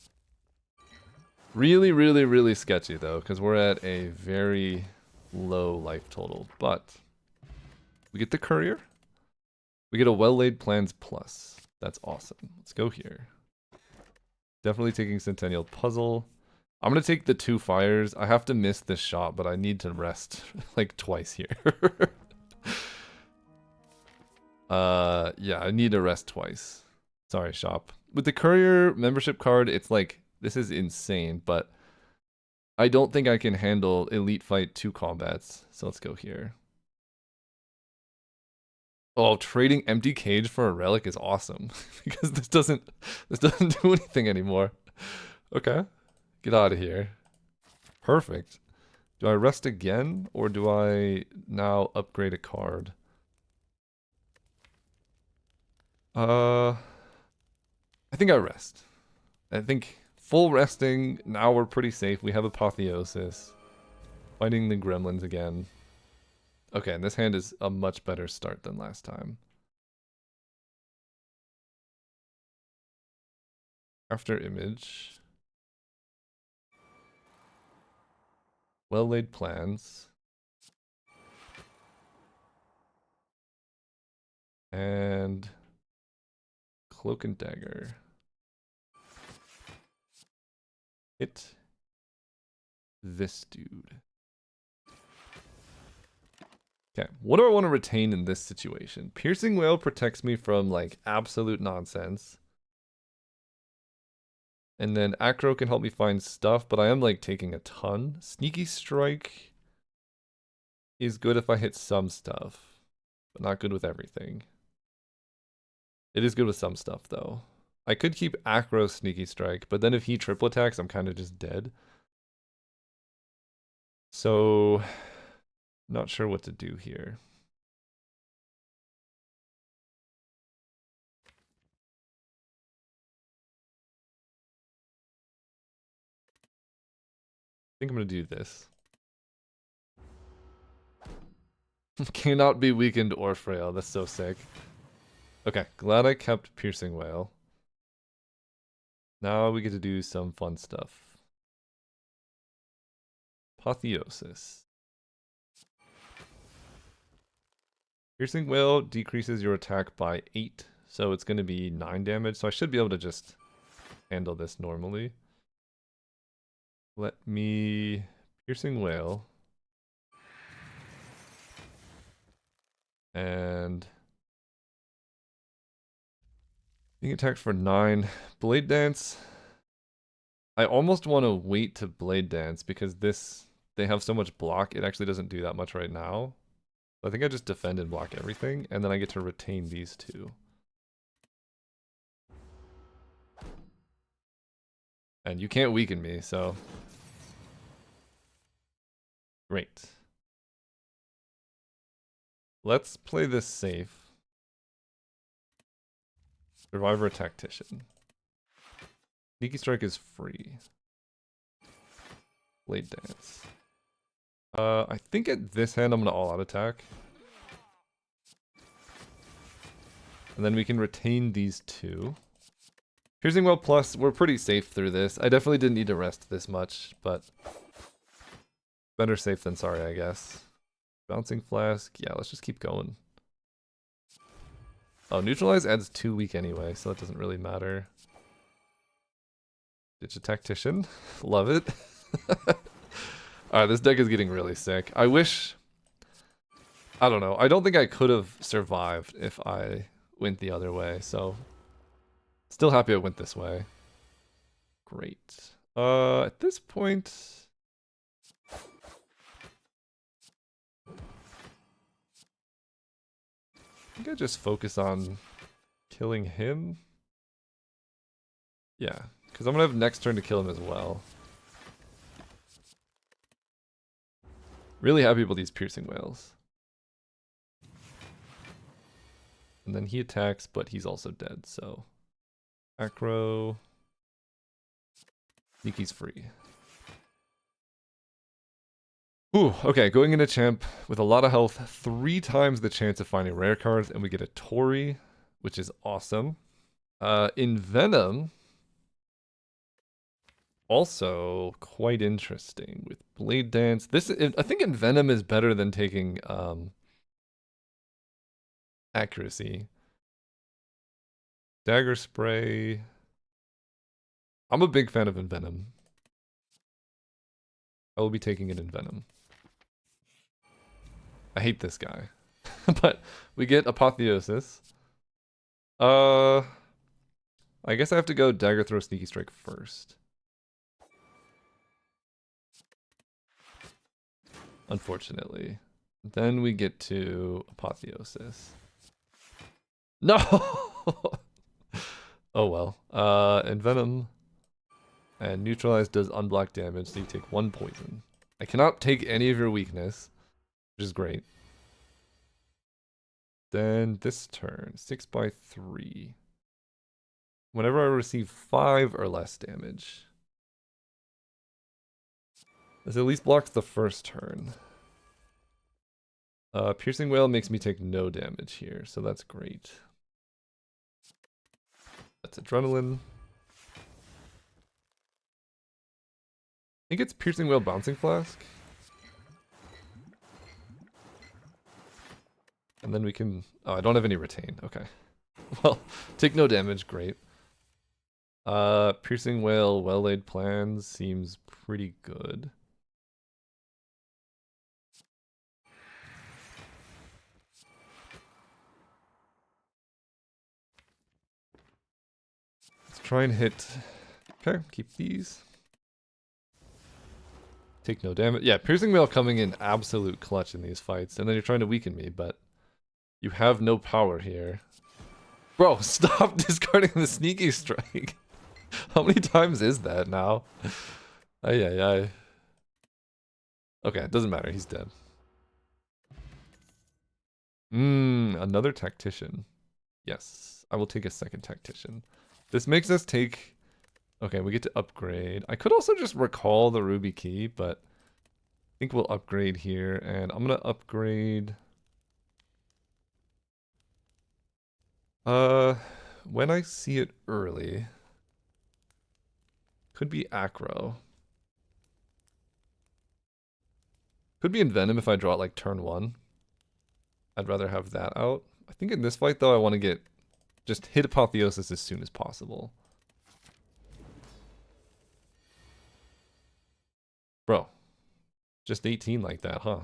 [SPEAKER 1] Really, really, really sketchy, though, because we're at a very low life total. But we get the courier. We get a well-laid plans plus. That's awesome. Let's go here. Definitely taking Centennial Puzzle. I'm going to take the 2 fires. I have to miss this shot, but I need to rest like twice here. Yeah, I need to rest twice. Sorry, shop. With the courier membership card, it's like, this is insane, but I don't think I can handle Elite Fight 2 combats. So let's go here. Oh, trading Empty Cage for a relic is awesome because this doesn't do anything anymore. Okay, get out of here. Perfect. Do I rest again or do I now upgrade a card? I think I rest. I think full resting. Now we're pretty safe. We have Apotheosis. Fighting the gremlins again. Okay, and this hand is a much better start than last time. After image. Well-laid plans. And Cloak and Dagger. Hit this dude. Okay, what do I want to retain in this situation? Piercing Whale protects me from, like, absolute nonsense. And then Acro can help me find stuff, but I am, like, taking a ton. Sneaky Strike is good if I hit some stuff, but not good with everything. It is good with some stuff, though. I could keep Acro Sneaky Strike, but then if he triple attacks, I'm kind of just dead. So, not sure what to do here. I think I'm going to do this. Cannot be weakened or frail. That's so sick. Okay, glad I kept Piercing Whale. Now we get to do some fun stuff. Apotheosis. Piercing Wail decreases your attack by 8, so it's going to be 9 damage, so I should be able to just handle this normally. Let me... Piercing Wail. And... being attacked for 9. Blade Dance. I almost want to wait to Blade Dance because this... they have so much block, it actually doesn't do that much right now. I think I just defend and block everything, and then I get to retain these two. And you can't weaken me, so... great. Let's play this safe. Survivor Tactician. Sneaky Strike is free. Blade Dance. I think at this hand I'm gonna all-out attack. And then we can retain these two. Piercing Well Plus, we're pretty safe through this. I definitely didn't need to rest this much, but... better safe than sorry, I guess. Bouncing Flask, yeah, let's just keep going. Oh, Neutralize adds 2 weak anyway, so that doesn't really matter. Ditch a Tactician. Love it. Alright, this deck is getting really sick. I wish... I don't know. I don't think I could have survived if I went the other way, so... still happy I went this way. Great. At this point... I think I just focus on killing him. Yeah, because I'm going to have next turn to kill him as well. Really happy with these Piercing Wails. And then he attacks, but he's also dead, so... Acro... Sneaky's free. Ooh, okay, going into champ with a lot of health, 3 times the chance of finding rare cards, and we get a Tori, which is awesome. In Venom, also quite interesting with Blade Dance. This, I think in Venom is better than taking accuracy. Dagger Spray. I'm a big fan of Envenom. I will be taking it in Venom. I hate this guy. But we get Apotheosis. I guess I have to go Dagger Throw Sneaky Strike first. Unfortunately. Then we get to Apotheosis. No! Oh well. Envenom. And Neutralize does unblock damage, so you take 1 poison. I cannot take any of your weakness, which is great. Then this turn, 6/3. Whenever I receive 5 or less damage. This at least blocks the first turn. Piercing Wail makes me take no damage here, so that's great. That's Adrenaline. I think it's Piercing Wail Bouncing Flask. And then we can... oh, I don't have any retain. Okay. Well, take no damage. Great. Piercing Wail, Well-Laid Plans seems pretty good. Let's try and hit... okay, keep these. Take no damage. Yeah, Piercing Wail coming in absolute clutch in these fights. And then you're trying to weaken me, but... you have no power here. Bro, stop discarding the Sneaky Strike. How many times is that now? Ay, ay, ay. Okay, it doesn't matter. He's dead. Another Tactician. Yes, I will take a second Tactician. This makes us take... okay, we get to upgrade. I could also just recall the Ruby Key, but I think we'll upgrade here. And I'm going to upgrade... when I see it early, could be Acro. Could be Envenom if I draw it like turn 1. I'd rather have that out. I think in this fight though I want to get just hit Apotheosis as soon as possible. Bro. Just 18 like that, huh?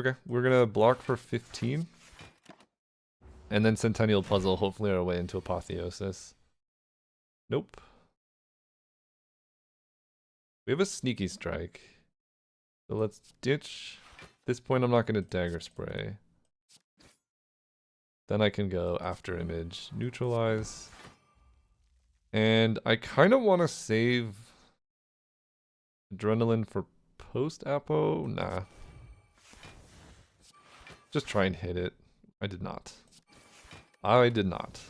[SPEAKER 1] Okay, we're gonna block for 15. And then Centennial Puzzle, hopefully our way into Apotheosis. Nope. We have a Sneaky Strike. So let's ditch. At this point I'm not gonna Dagger Spray. Then I can go After Image, Neutralize. And I kind of want to save Adrenaline for post-Apo. Nah. Just try and hit it. I did not. I did not.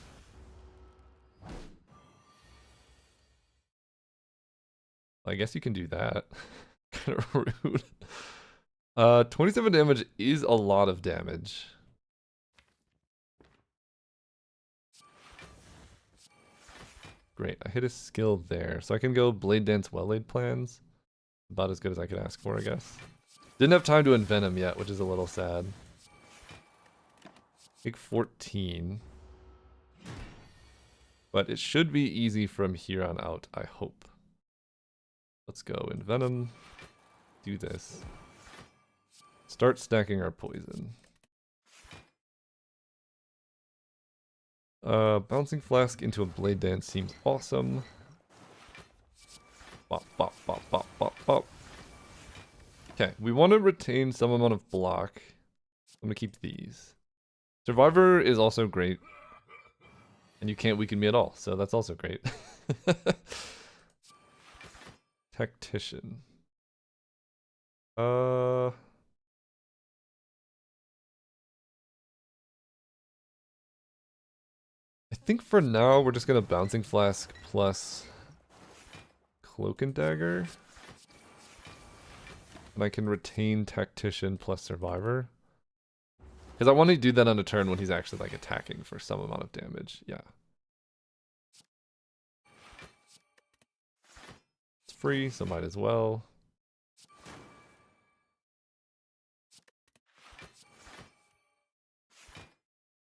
[SPEAKER 1] I guess you can do that. Kind of rude. 27 damage is a lot of damage. Great, I hit a skill there. So I can go Blade Dance Well-Laid Plans. About as good as I could ask for, I guess. Didn't have time to Envenom yet, which is a little sad. Take 14. But it should be easy from here on out, I hope. Let's go Envenom. Do this. Start stacking our poison. Bouncing Flask into a Blade Dance seems awesome. Bop, bop, bop, bop, bop, bop. Okay, we want to retain some amount of block. I'm going to keep these. Survivor is also great. And you can't weaken me at all, so that's also great. Tactician. I think for now we're just gonna Bouncing Flask plus Cloak and Dagger. And I can retain Tactician plus Survivor. Because I want to do that on a turn when he's actually like attacking for some amount of damage. Yeah. It's free, so might as well.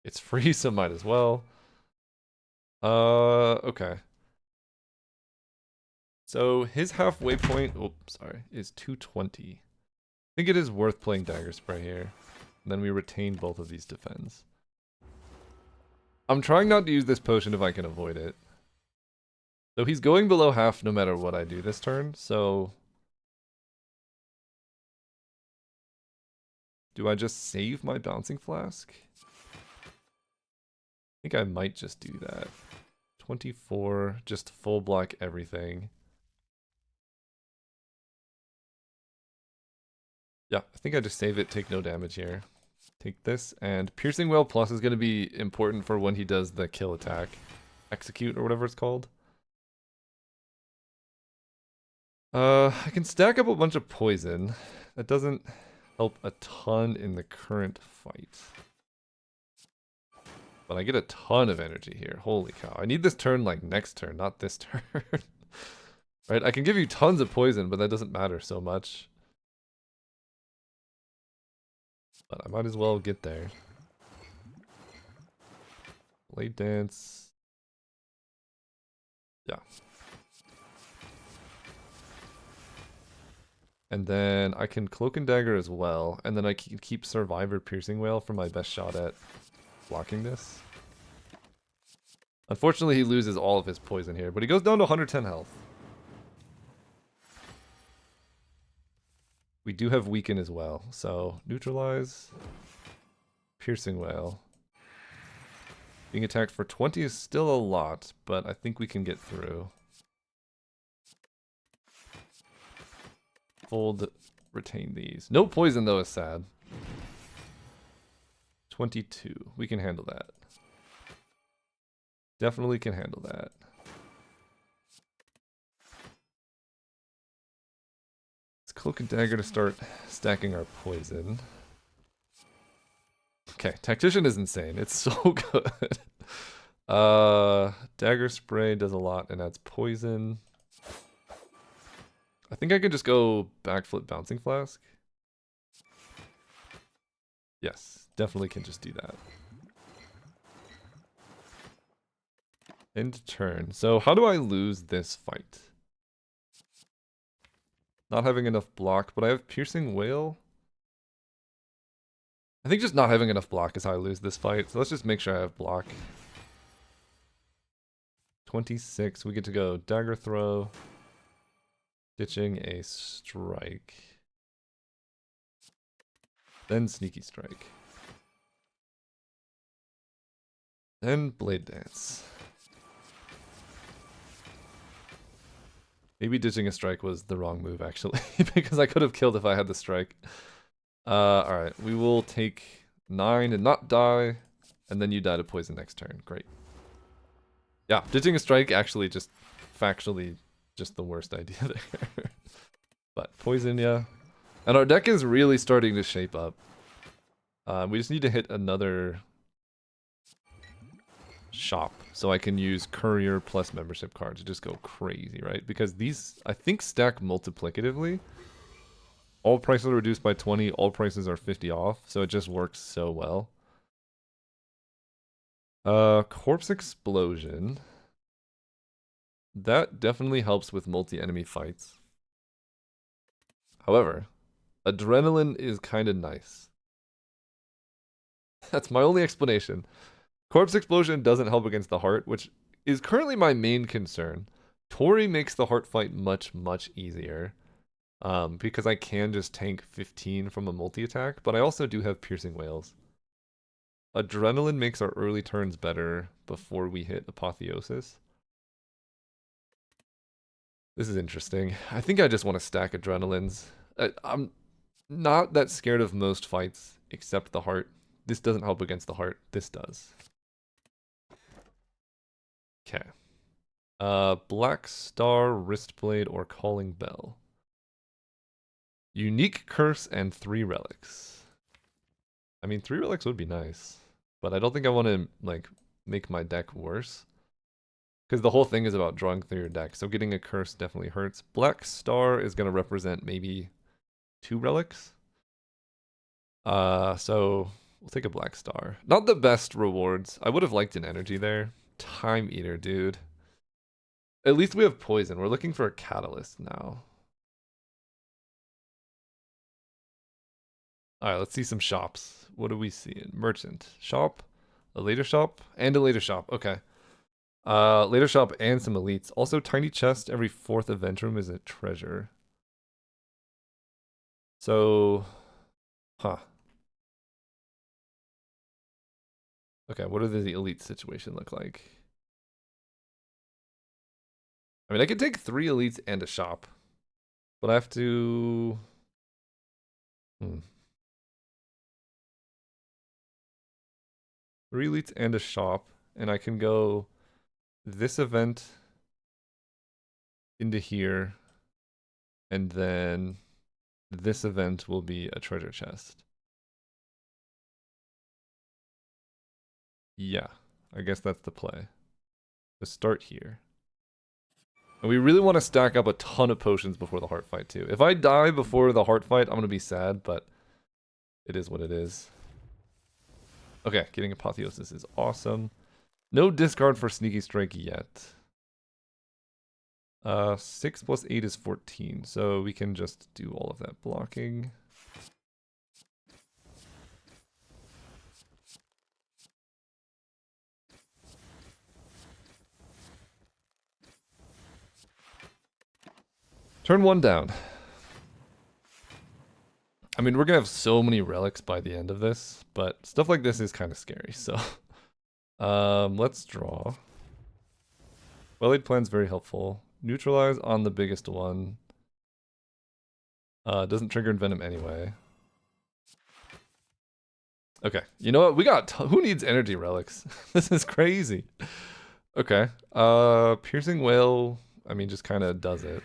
[SPEAKER 1] It's free, so might as well. Okay. So his halfway point, is 220. I think it is worth playing Dagger Spray here. And then we retain both of these defense. I'm trying not to use this potion if I can avoid it. So he's going below half no matter what I do this turn, so... Do I just save my Bouncing Flask? I think I might just do that. 24, just full block everything. Yeah, I think I just save it, take no damage here. Take this, and Piercing Wail Plus is going to be important for when he does the kill attack. Execute, or whatever it's called. I can stack up a bunch of poison. That doesn't help a ton in the current fight. But I get a ton of energy here. Holy cow. I need this turn like next turn, not this turn. Right? I can give you tons of poison, but that doesn't matter so much. But I might as well get there. Blade Dance. Yeah. And then I can Cloak and Dagger as well. And then I can keep Survivor Piercing Wail for my best shot at blocking this. Unfortunately, he loses all of his poison here, but he goes down to 110 health. We do have Weaken as well, so Neutralize, Piercing Wail. Being attacked for 20 is still a lot, but I think we can get through. Fold, retain these. No poison though is sad. 22, we can handle that. Definitely can handle that. Let's Cloak and Dagger to start stacking our poison. Okay, Tactician is insane. It's so good. Dagger Spray does a lot and adds poison. I think I could just go backflip bouncing flask. Yes, definitely can just do that. End turn. So how do I lose this fight? Not having enough block, but I have piercing whale. I think just not having enough block is how I lose this fight. So let's just make sure I have block. 26. We get to go dagger throw. Ditching a strike. Then sneaky strike. Then blade dance. Maybe ditching a strike was the wrong move, actually, because I could have killed if I had the strike. Alright, we will take 9 and not die, and then you die to poison next turn. Great. Yeah, ditching a strike actually just factually just the worst idea there. But poison, yeah. And our deck is really starting to shape up. We just need to hit another shop so I can use courier plus membership card to just go crazy, right? Because these, I think, stack multiplicatively. All prices are reduced by 20, all prices are 50 off, so it just works so well. Corpse Explosion. That definitely helps with multi-enemy fights. However, Adrenaline is kind of nice. That's my only explanation. Corpse Explosion doesn't help against the heart, which is currently my main concern. Tori makes the heart fight much, much easier. Because I can just tank 15 from a multi-attack, but I also do have piercing whales. Adrenaline makes our early turns better before we hit Apotheosis. This is interesting. I think I just want to stack Adrenalines. I'm not that scared of most fights, except the heart. This doesn't help against the heart. This does. Okay. Black Star, Wristblade, or Calling Bell. Unique Curse and 3 relics. I mean, 3 relics would be nice, but I don't think I want to, like, make my deck worse. Because the whole thing is about drawing through your deck, so getting a curse definitely hurts. Black Star is going to represent maybe 2 relics. So we'll take a Black Star. Not the best rewards. I would have liked an energy there. Time Eater, dude. At least we have poison. We're looking for a catalyst now. Alright, let's see some shops. What do we see? Merchant. Shop. A later shop. And a later shop. Okay. Later shop and some elites. Also, tiny chest. Every 4th event room is a treasure. So... Huh. Okay, what does the elite situation look like? I mean, I could take 3 elites and a shop. But I have to... 3 elites and a shop. And I can go this event into here. And then this event will be a treasure chest. Yeah, I guess that's the play. To start here. And we really want to stack up a ton of potions before the heart fight too. If I die before the heart fight, I'm going to be sad, but it is what it is. Okay, getting Apotheosis is awesome. No discard for Sneaky Strike yet. 6 plus 8 is 14, so we can just do all of that blocking. Turn 1 down. I mean, we're going to have so many relics by the end of this, but stuff like this is kind of scary, so... let's draw. Well-laid plan's very helpful. Neutralize on the biggest one. Doesn't trigger Envenom anyway. Okay, you know what? We got... Who needs energy relics? This is crazy. Okay. Piercing Whale, I mean, just kind of does it.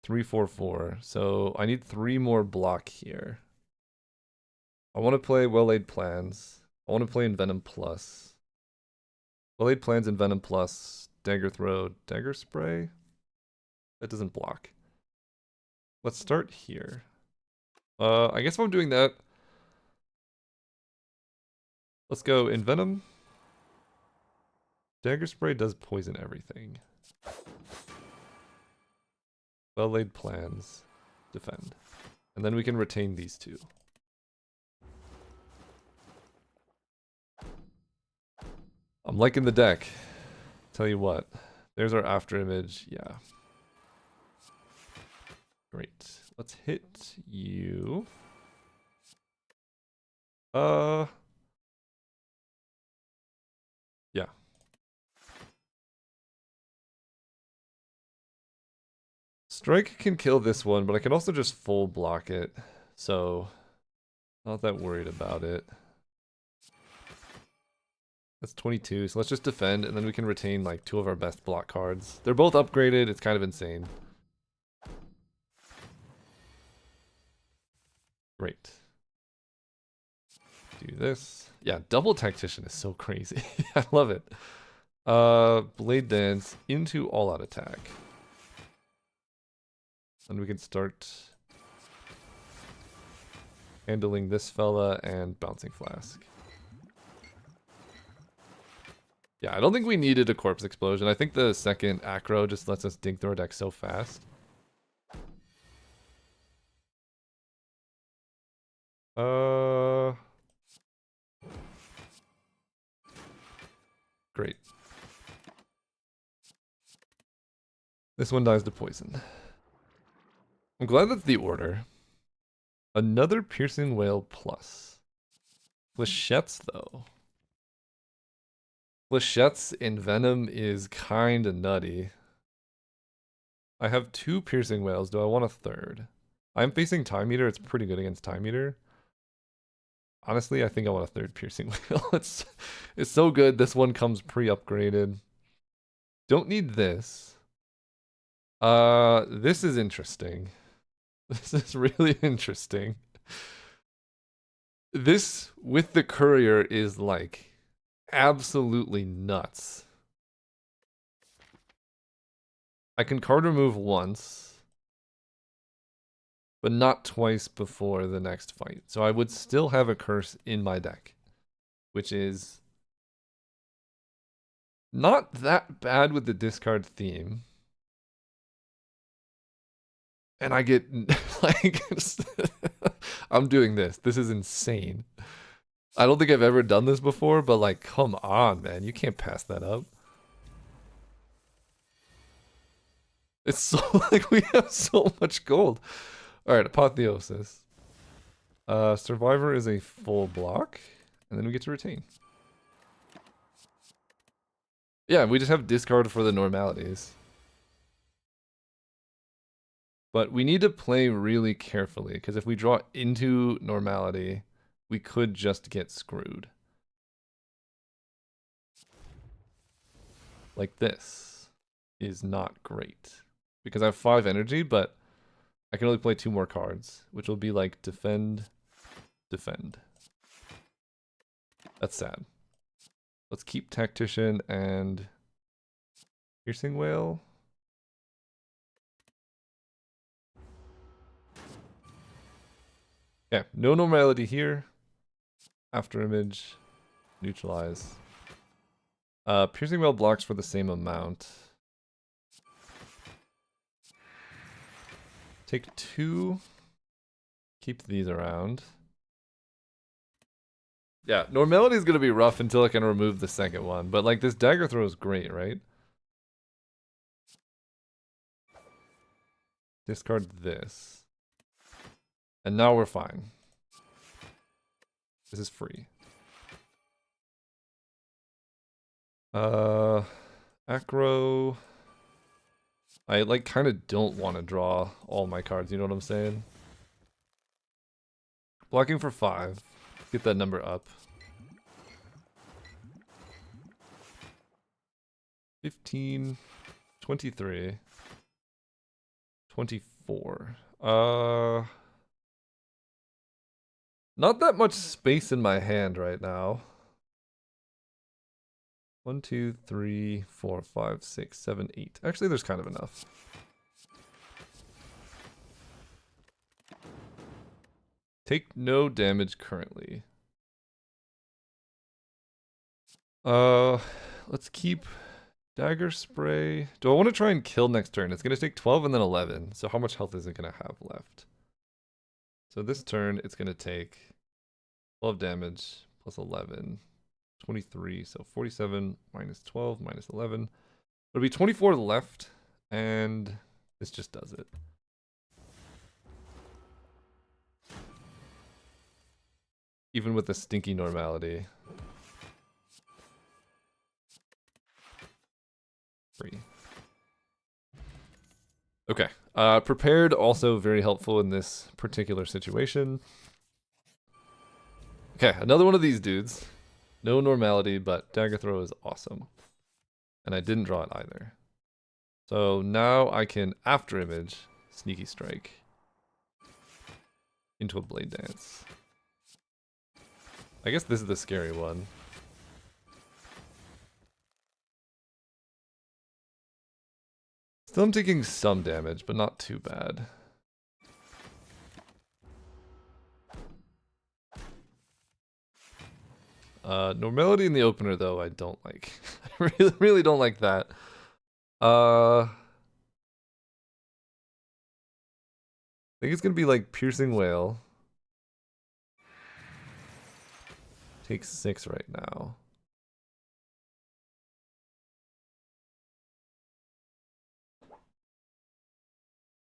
[SPEAKER 1] 3, 4, 4. So I need 3 more block here. I want to play Well-Laid Plans. I want to play Envenom Plus. Well-Laid Plans and Venom Plus dagger throw, dagger spray. That doesn't block. Let's start here. I guess if I'm doing that, let's go Envenom. Dagger spray does poison everything. Well laid plans. Defend. And then we can retain these two. I'm liking the deck. Tell you what. There's our after image. Yeah. Great. Let's hit you. Yeah. Strike can kill this one, but I can also just full block it. So, not that worried about it. That's 22, so let's just defend, and then we can retain like 2 of our best block cards. They're both upgraded, it's kind of insane. Great. Do this. Yeah, double tactician is so crazy. I love it. Blade Dance into all-out attack. And we can start handling this fella and Bouncing Flask. Yeah, I don't think we needed a Corpse Explosion. I think the second Acro just lets us dig through our deck so fast. Great. This one dies to poison. I'm glad that's the order. Another Piercing Whale plus. Flechettes, though. Flechettes in Venom is kinda nutty. I have 2 Piercing Whales. Do I want a third? I'm facing Time Eater. It's pretty good against Time Eater. Honestly, I think I want a third Piercing Whale. It's so good. This one comes pre-upgraded. Don't need this. This is interesting. This is really interesting. This with the courier is like absolutely nuts. I can card remove once, but not twice before the next fight. So I would still have a curse in my deck, which is not that bad with the discard theme. And I get like I'm doing this. This is insane. I don't think I've ever done this before, but like, come on, man. You can't pass that up. It's so like we have so much gold. Alright, Apotheosis. Survivor is a full block, and then we get to retain. Yeah, we just have discard for the normalities. But we need to play really carefully, because if we draw into normality, we could just get screwed. Like this is not great. Because I have 5 energy, but I can only play 2 more cards, which will be like defend, defend. That's sad. Let's keep Tactician and Piercing Whale. Yeah, no normality here. After image, neutralize. Piercing Whale blocks for the same amount. Take 2. Keep these around. Yeah, normality is going to be rough until I can remove the second one. But like this dagger throw is great, right? Discard this. And now we're fine. This is free. Acro. I like kind of don't want to draw all my cards, you know what I'm saying? Blocking for 5. Get that number up. 15, 23, 24. Not that much space in my hand right now. 1, 2, 3, 4, 5, 6, 7, 8. Actually, there's kind of enough. Take no damage currently. Let's keep dagger spray. Do I want to try and kill next turn? It's going to take 12 and then 11. So how much health is it going to have left? So this turn, it's going to take 12 damage plus 11. 23, so 47 minus 12 minus 11. It'll be 24 left, and this just does it. Even with the stinky normality. 3. Okay. Prepared, also very helpful in this particular situation. Okay, another one of these dudes. No normality, but dagger throw is awesome. And I didn't draw it either. So now I can after image sneaky strike into a blade dance. I guess this is the scary one. Still I'm taking some damage, but not too bad. Normality in the opener though, I don't like. I really don't like that. I think it's gonna be like Piercing Whale. Takes 6 right now.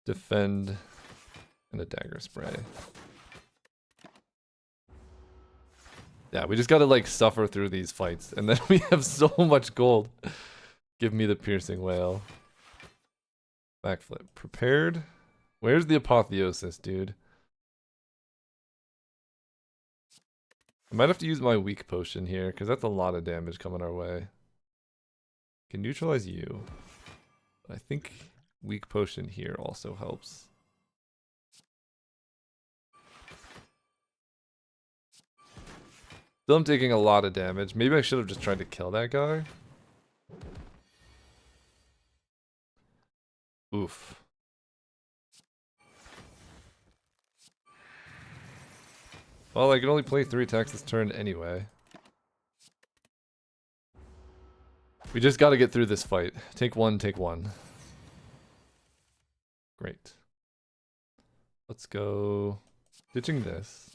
[SPEAKER 1] Defend and a dagger spray. Yeah, we just gotta like suffer through these fights, and then we have so much gold. Give me the Piercing Whale. Backflip. Prepared? Where's the apotheosis, dude? I might have to use my weak potion here, because that's a lot of damage coming our way. Can neutralize you. I think weak potion here also helps. Still I'm taking a lot of damage. Maybe I should have just tried to kill that guy. Oof. Well, I can only play 3 attacks this turn anyway. We just gotta get through this fight. Take 1, take 1. Great. Let's go ditching this.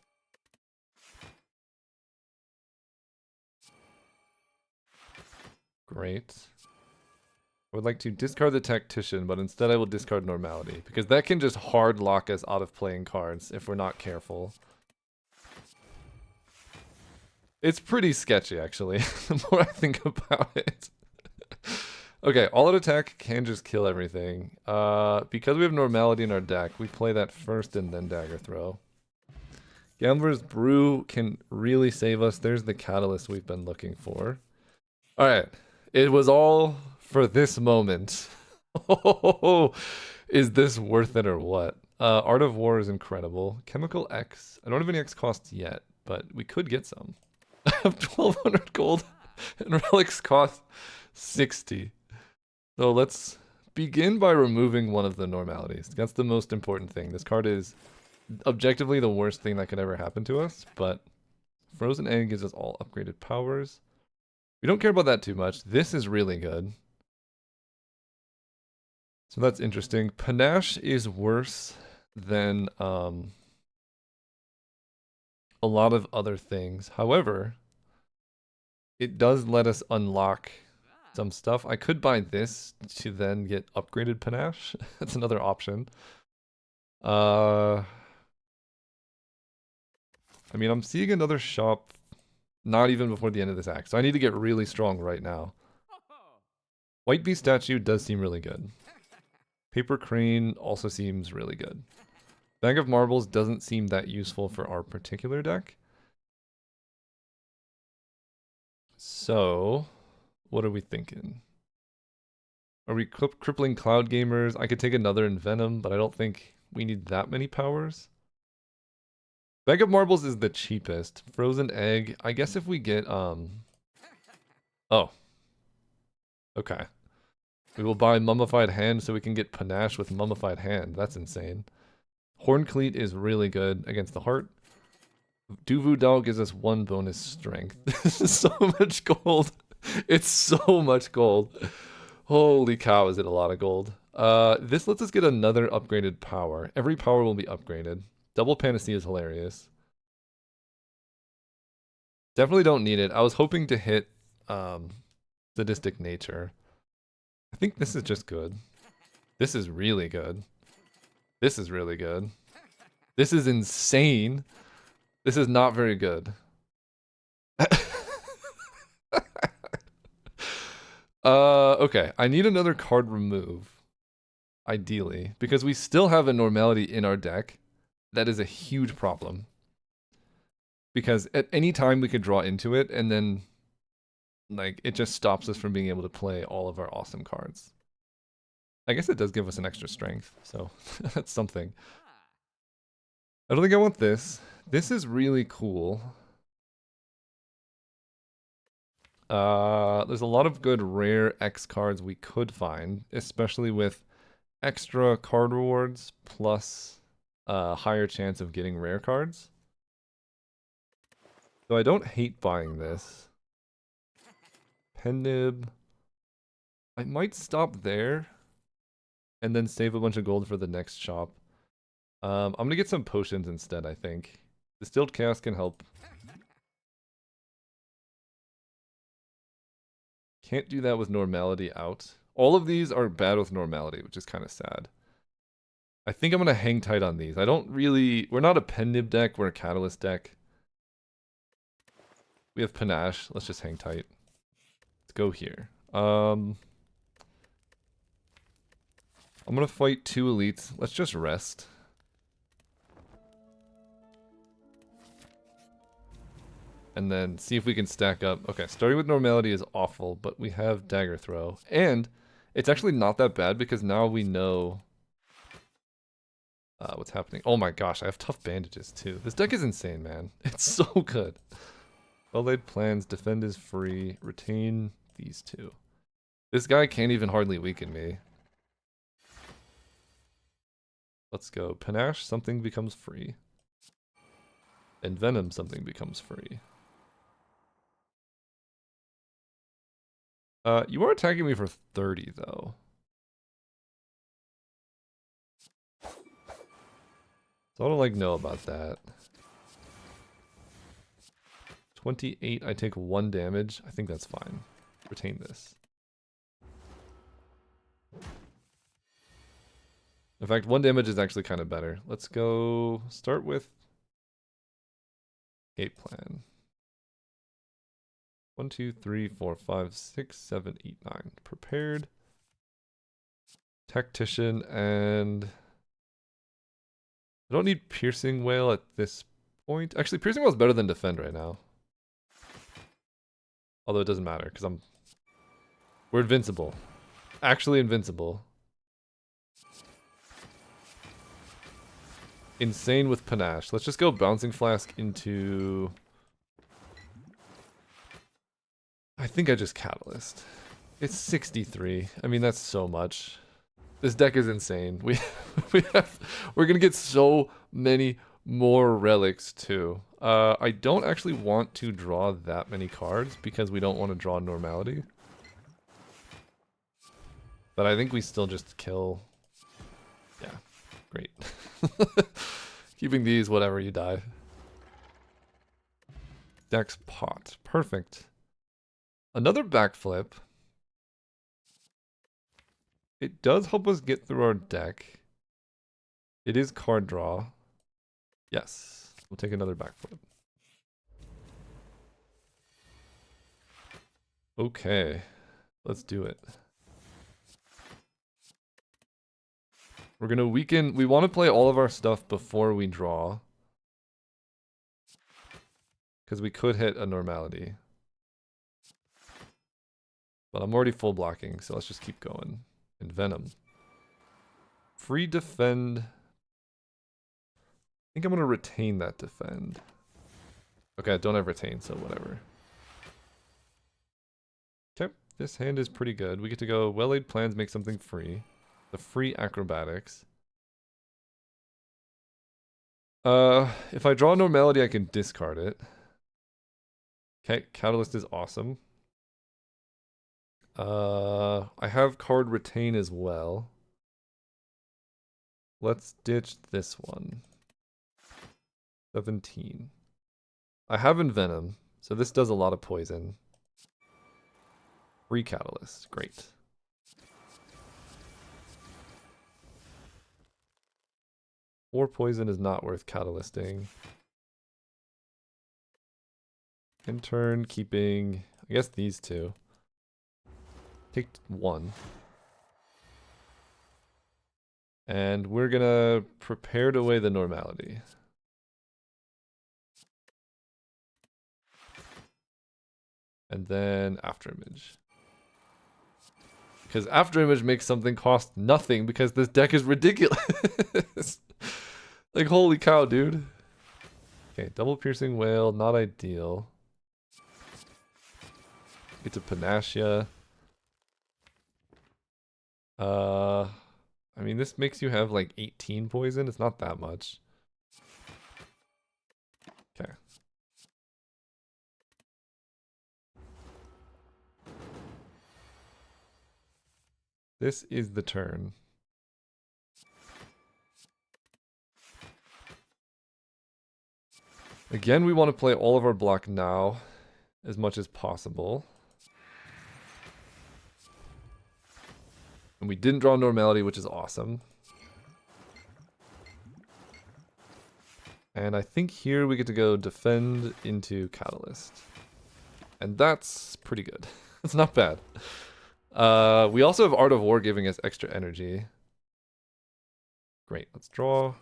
[SPEAKER 1] Great. I would like to discard the Tactician, but instead I will discard Normality, because that can just hard lock us out of playing cards if we're not careful. It's pretty sketchy, actually, the more I think about it. Okay, all-out attack can just kill everything. Because we have Normality in our deck, we play that first and then dagger throw. Gambler's Brew can really save us. There's the catalyst we've been looking for. Alright, it was all for this moment. Is this worth it or what? Art of War is incredible. Chemical X, I don't have any X costs yet, but we could get some. I have 1200 gold and relics cost 60. So let's begin by removing one of the normalities. That's the most important thing. This card is objectively the worst thing that could ever happen to us, but Frozen Egg gives us all upgraded powers. We don't care about that too much. This is really good. So that's interesting. Panache is worse than a lot of other things. However, it does let us unlock some stuff. I could buy this to then get upgraded Panache. That's another option. I mean, I'm seeing another shop not even before the end of this act, so I need to get really strong right now. White Beast statue does seem really good. Paper Crane also seems really good. Bag of Marbles doesn't seem that useful for our particular deck. So, what are we thinking? Are we crippling Cloud Gamers? I could take another Envenom, but I don't think we need that many powers. Bag of Marbles is the cheapest. Frozen Egg, I guess if we get, oh. Okay. We will buy Mummified Hand so we can get Panache with Mummified Hand. That's insane. Horn Cleat is really good against the heart. Duvu Dao gives us 1 bonus strength. This is so much gold. It's so much gold. Holy cow, is it a lot of gold. This lets us get another upgraded power. Every power will be upgraded. Double Panacea is hilarious. Definitely don't need it. I was hoping to hit Sadistic Nature. I think this is just good. This is really good. This is really good. This is insane. This is not very good. Okay. I need another card remove. Ideally. Because we still have a normality in our deck. That is a huge problem. Because at any time we could draw into it, and then like it just stops us from being able to play all of our awesome cards. I guess it does give us an extra strength, so that's something. I don't think I want this. This is really cool. There's a lot of good rare X cards we could find, especially with extra card rewards plus a higher chance of getting rare cards. So I don't hate buying this. Pendib. I might stop there and then save a bunch of gold for the next shop. I'm gonna get some potions instead, I think. Distilled Chaos can help. Can't do that with normality out. All of these are bad with normality, which is kind of sad. I think I'm gonna hang tight on these. I don't really... We're not a Pendib deck, we're a Catalyst deck. We have Panache. Let's just hang tight. Let's go here. I'm gonna fight 2 elites. Let's just rest. And then see if we can stack up. Okay, starting with normality is awful, but we have Dagger Throw. And it's actually not that bad because now we know what's happening. Oh my gosh, I have tough bandages too. This deck is insane, man. It's so good. Well-laid plans, defend is free, retain these 2. This guy can't even hardly weaken me. Let's go. Panache, something becomes free. And Venom, something becomes free. You are attacking me for 30, though. So I don't, like, know about that. 28, I take 1 damage. I think that's fine. Retain this. In fact, 1 damage is actually kind of better. Let's go start with gate plan. 1, 2, 3, 4, 5, 6, 7, 8, 9. Prepared. Tactician and... I don't need Piercing Whale at this point. Actually, Piercing Whale is better than Defend right now. Although it doesn't matter, because we're invincible. Actually invincible. Insane with Panache. Let's just go Bouncing Flask into... I think I just Catalyst. It's 63. I mean, that's so much. This deck is insane. We're gonna get so many more relics too. I don't actually want to draw that many cards because we don't want to draw normality. But I think we still just kill. Yeah, great. Keeping these, whatever, you die. Dex pot, perfect. Another backflip. It does help us get through our deck. It is card draw. Yes. We'll take another backflip. Okay. Let's do it. We're going to weaken. We want to play all of our stuff before we draw. Because we could hit a normality. But I'm already full blocking, so let's just keep going. And Venom. Free defend. I think I'm going to retain that defend. Okay, I don't have retain, so whatever. Okay, This hand is pretty good. We get to go well-laid plans, make something free. The free acrobatics. If I draw normality, I can discard it. Okay, catalyst is awesome. I have card retain as well. Let's ditch this one. 17. I have Envenom, so this does a lot of poison. Free catalyst, great. Or poison is not worth catalysting. In turn, keeping, I guess, these two. Take one. And we're gonna prepare to weigh the normality. And then afterimage. Because afterimage makes something cost nothing because this deck is ridiculous. Like, holy cow, dude. Okay, double piercing whale, not ideal. Get to Panacea. I mean, this makes you have like 18 poison. It's not that much. Okay. This is the turn. Again, we want to play all of our block now as much as possible. And we didn't draw normality, which is awesome. And I think here we get to go defend into catalyst. And that's pretty good. It's not bad. We also have Art of War giving us extra energy. Great, let's draw.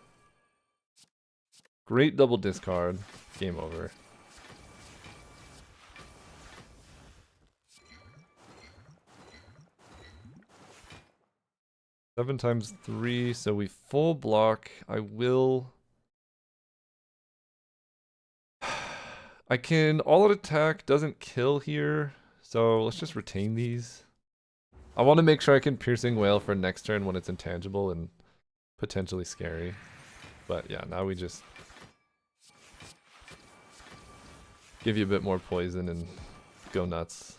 [SPEAKER 1] Great double discard. Game over. Seven times 3, so we full block. I will... I can all-out attack, doesn't kill here, so let's just retain these. I want to make sure I can Piercing Wail for next turn when it's intangible and potentially scary. But yeah, now we just give you a bit more poison and go nuts.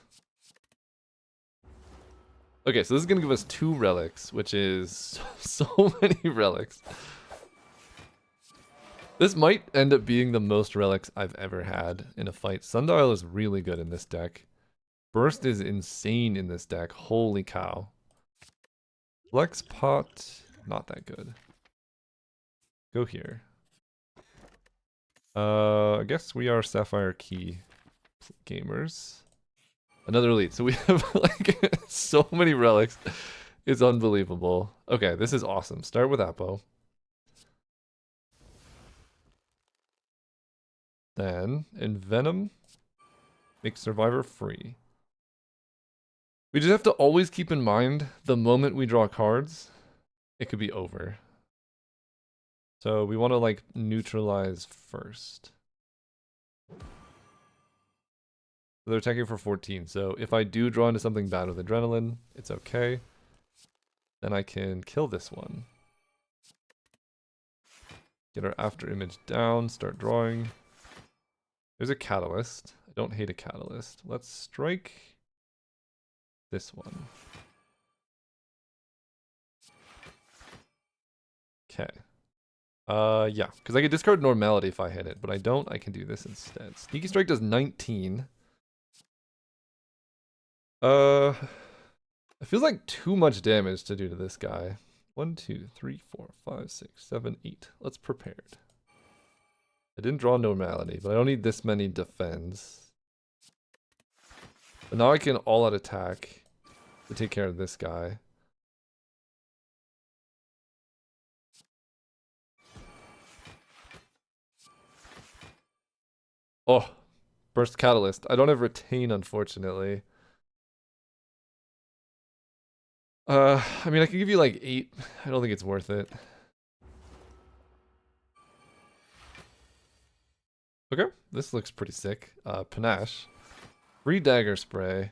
[SPEAKER 1] Okay, so this is going to give us 2 relics, which is so many relics. This might end up being the most relics I've ever had in a fight. Sundial is really good in this deck. Burst is insane in this deck. Holy cow. Flex Pot, not that good. Go here. I guess we are Sapphire Key gamers. Another elite. So we have like so many relics. It's unbelievable. Okay, this is awesome. Start with Apo. Then Envenom. Make Survivor free. We just have to always keep in mind the moment we draw cards, it could be over. So we want to like neutralize first. So they're attacking for 14. So if I do draw into something bad with Adrenaline, it's okay. Then I can kill this one. Get our after image down, start drawing. There's a catalyst. I don't hate a catalyst. Let's strike this one. Okay. Yeah, because I can discard normality if I hit it, but I don't. I can do this instead. Sneaky Strike does 19. It feels like too much damage to do to this guy. 1, 2, 3, 4, 5, 6, 7, 8. Let's prepare it. I didn't draw normality, but I don't need this many defends. But now I can all-out attack to take care of this guy. Oh, Burst Catalyst. I don't have Retain, unfortunately. I mean, I could give you like 8. I don't think it's worth it. Okay, this looks pretty sick. Panache. Free Dagger Spray.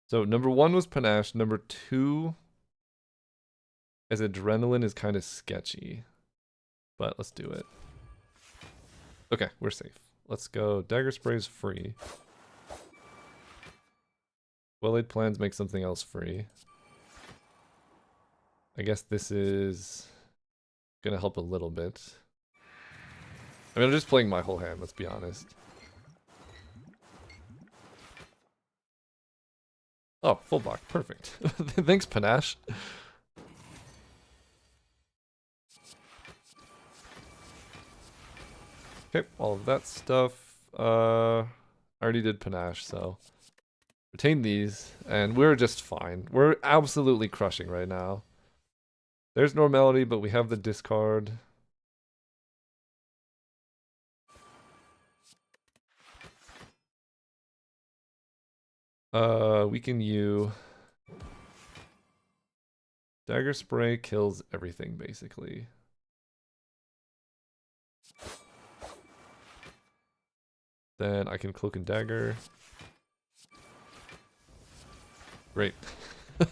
[SPEAKER 1] So number 1 was panache. Number 2 as adrenaline is kind of sketchy. But let's do it. Okay, we're safe. Let's go. Dagger spray is free. Well-laid plans make something else free. I guess this is gonna help a little bit. I mean, I'm just playing my whole hand, let's be honest. Oh, full block. Perfect. Thanks, Panache. Okay, all of that stuff. I already did Panache, so retain these, and we're just fine. We're absolutely crushing right now. There's normality, but we have the discard. Weaken you. Dagger spray kills everything, basically. Then I can cloak and dagger. Great.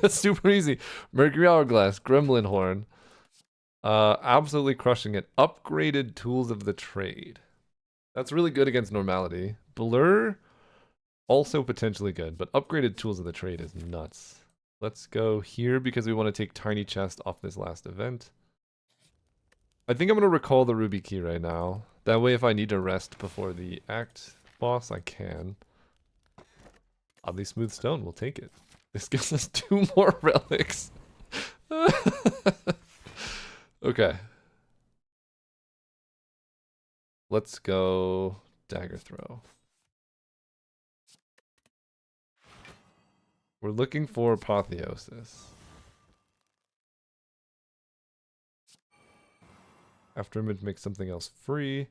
[SPEAKER 1] Super easy. Mercury Hourglass, Gremlin Horn. Absolutely crushing it. Upgraded Tools of the Trade. That's really good against normality. Blur, also potentially good, but upgraded Tools of the Trade is nuts. Let's go here because we want to take Tiny Chest off this last event. I think I'm going to recall the Ruby Key right now. That way if I need to rest before the Act boss, I can. Oddly Smooth Stone, we'll take it. This gives us 2 more relics. Okay. Let's go Dagger Throw. We're looking for Apotheosis. After image makes something else free.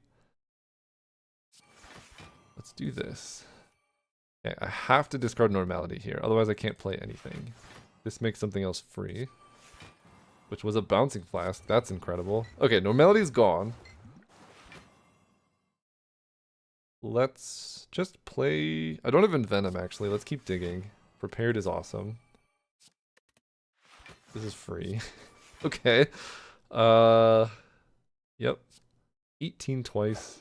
[SPEAKER 1] Let's do this. Okay, I have to discard normality here, otherwise I can't play anything. This makes something else free. Which was a bouncing flask. That's incredible. Okay, normality is gone. Let's just play... I don't have Envenom, actually. Let's keep digging. Prepared is awesome. This is free. Okay. Yep. 18 twice.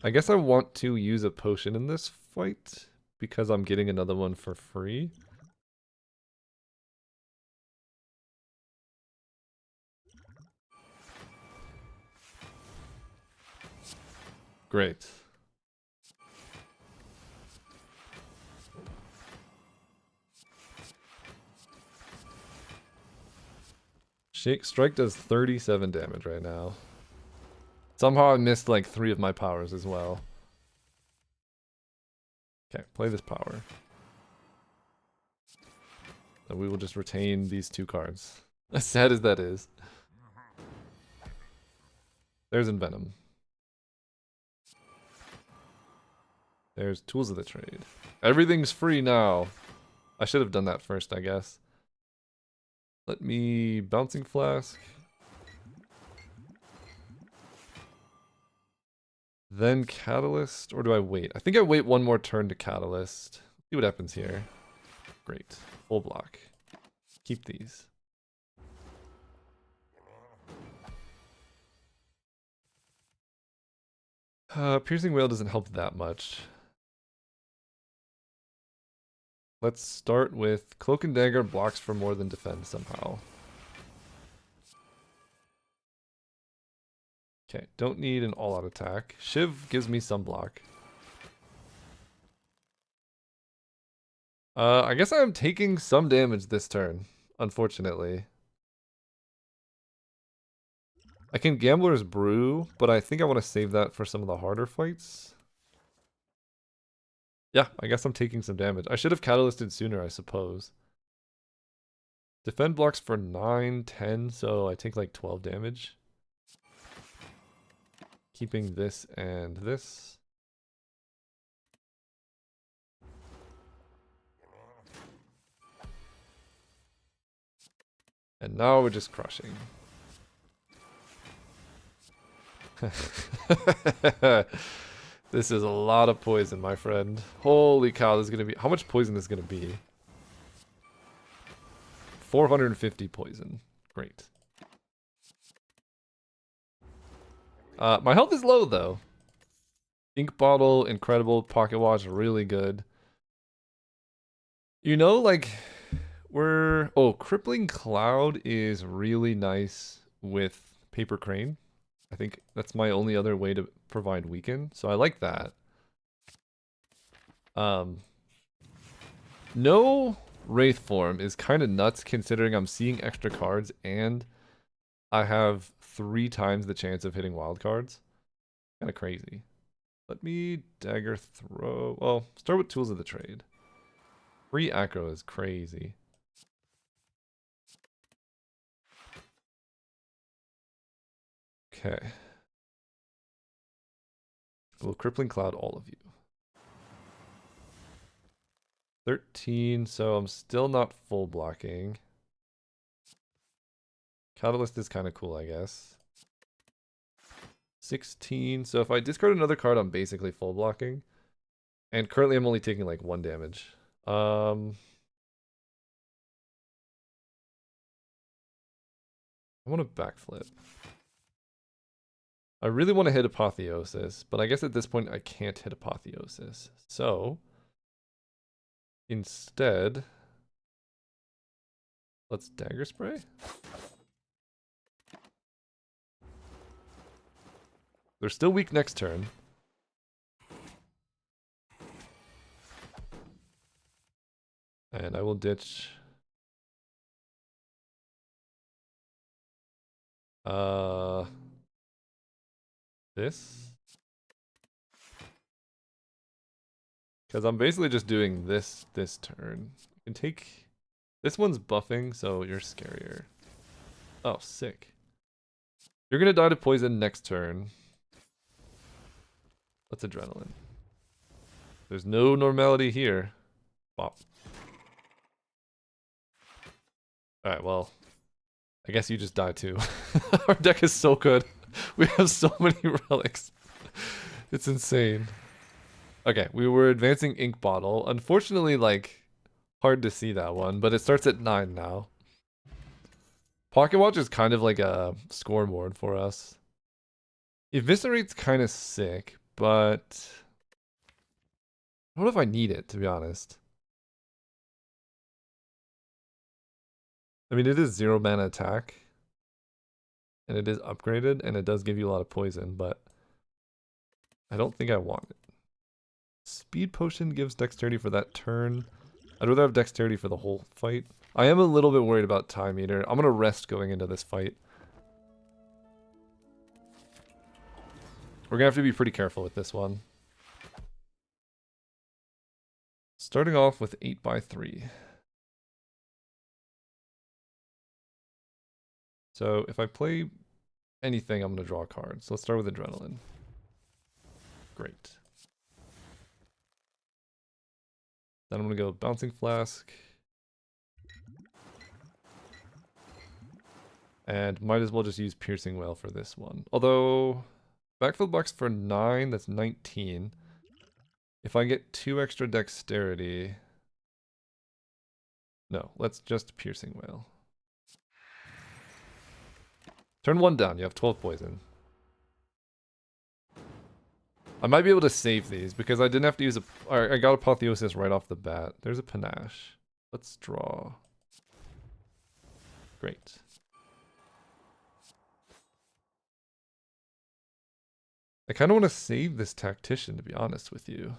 [SPEAKER 1] I guess I want to use a potion in this fight because I'm getting another one for free. Great. Strike does 37 damage right now. Somehow I missed like 3 of my powers as well. Okay, play this power. And we will just retain these 2 cards. As sad as that is. There's Envenom. There's Tools of the Trade. Everything's free now. I should have done that first, I guess. Let me... Bouncing Flask. Then Catalyst, or do I wait? I think I wait 1 more turn to Catalyst. See what happens here. Great. Full block. Keep these. Piercing Wail doesn't help that much. Let's start with Cloak and Dagger blocks for more than defend somehow. Okay, don't need an all-out attack. Shiv gives me some block. I guess I'm taking some damage this turn, unfortunately. I can Gambler's Brew, but I think I want to save that for some of the harder fights. Yeah, I guess I'm taking some damage. I should have Catalysted sooner, I suppose. Defend blocks for 9, 10, so I take like 12 damage. Keeping this and this. And now we're just crushing. This is a lot of poison, my friend. Holy cow, this is gonna be... How much poison is gonna be? 450 poison. Great. My health is low, though. Ink bottle, incredible. Pocket watch, really good. You know, like... We're... Oh, crippling cloud is really nice with paper crane. I think that's my only other way to provide weaken, so I like that. No wraith form is kind of nuts considering I'm seeing extra cards and I have 3 times the chance of hitting wild cards. Kind of crazy. Let me dagger throw. Well, start with tools of the trade. Free aggro is crazy. Okay. We'll crippling cloud all of you. 13, so I'm still not full blocking. Catalyst is kind of cool, I guess. 16, so if I discard another card, I'm basically full blocking. And currently I'm only taking like 1 damage. I want to backflip. I really want to hit Apotheosis, but I guess at this point I can't hit Apotheosis. So, instead, let's Dagger Spray. They're still weak next turn. And I will ditch... this? Because I'm basically just doing this turn. You can take... This one's buffing, so you're scarier. Oh, sick. You're gonna die to poison next turn. That's adrenaline. There's no normality here. Bop. Alright, well. I guess you just die too. Our deck is so good. We have so many relics. It's insane. Okay, we were advancing Ink Bottle. Unfortunately, like, hard to see that one, but it starts at 9 now. Pocket Watch is kind of like a scoreboard for us. Eviscerate's kind of sick, but... I don't know if I need it, to be honest. I mean, it is 0 mana attack. And it is upgraded, and it does give you a lot of poison, but... I don't think I want it. Speed Potion gives dexterity for that turn. I'd rather have dexterity for the whole fight. I am a little bit worried about Time Eater. I'm going to rest going into this fight. We're going to have to be pretty careful with this one. Starting off with 8x3. So if I play anything, I'm going to draw a card. So let's start with Adrenaline. Great. Then I'm going to go Bouncing Flask. And might as well just use Piercing Wail for this one. Although, Backfill Box for 9, that's 19. If I get 2 extra dexterity... No, let's just Piercing Wail. Turn 1 down, you have 12 poison. I might be able to save these because I didn't have to use a... I got Apotheosis right off the bat. There's a Panache. Let's draw. Great. I kind of want to save this Tactician, to be honest with you.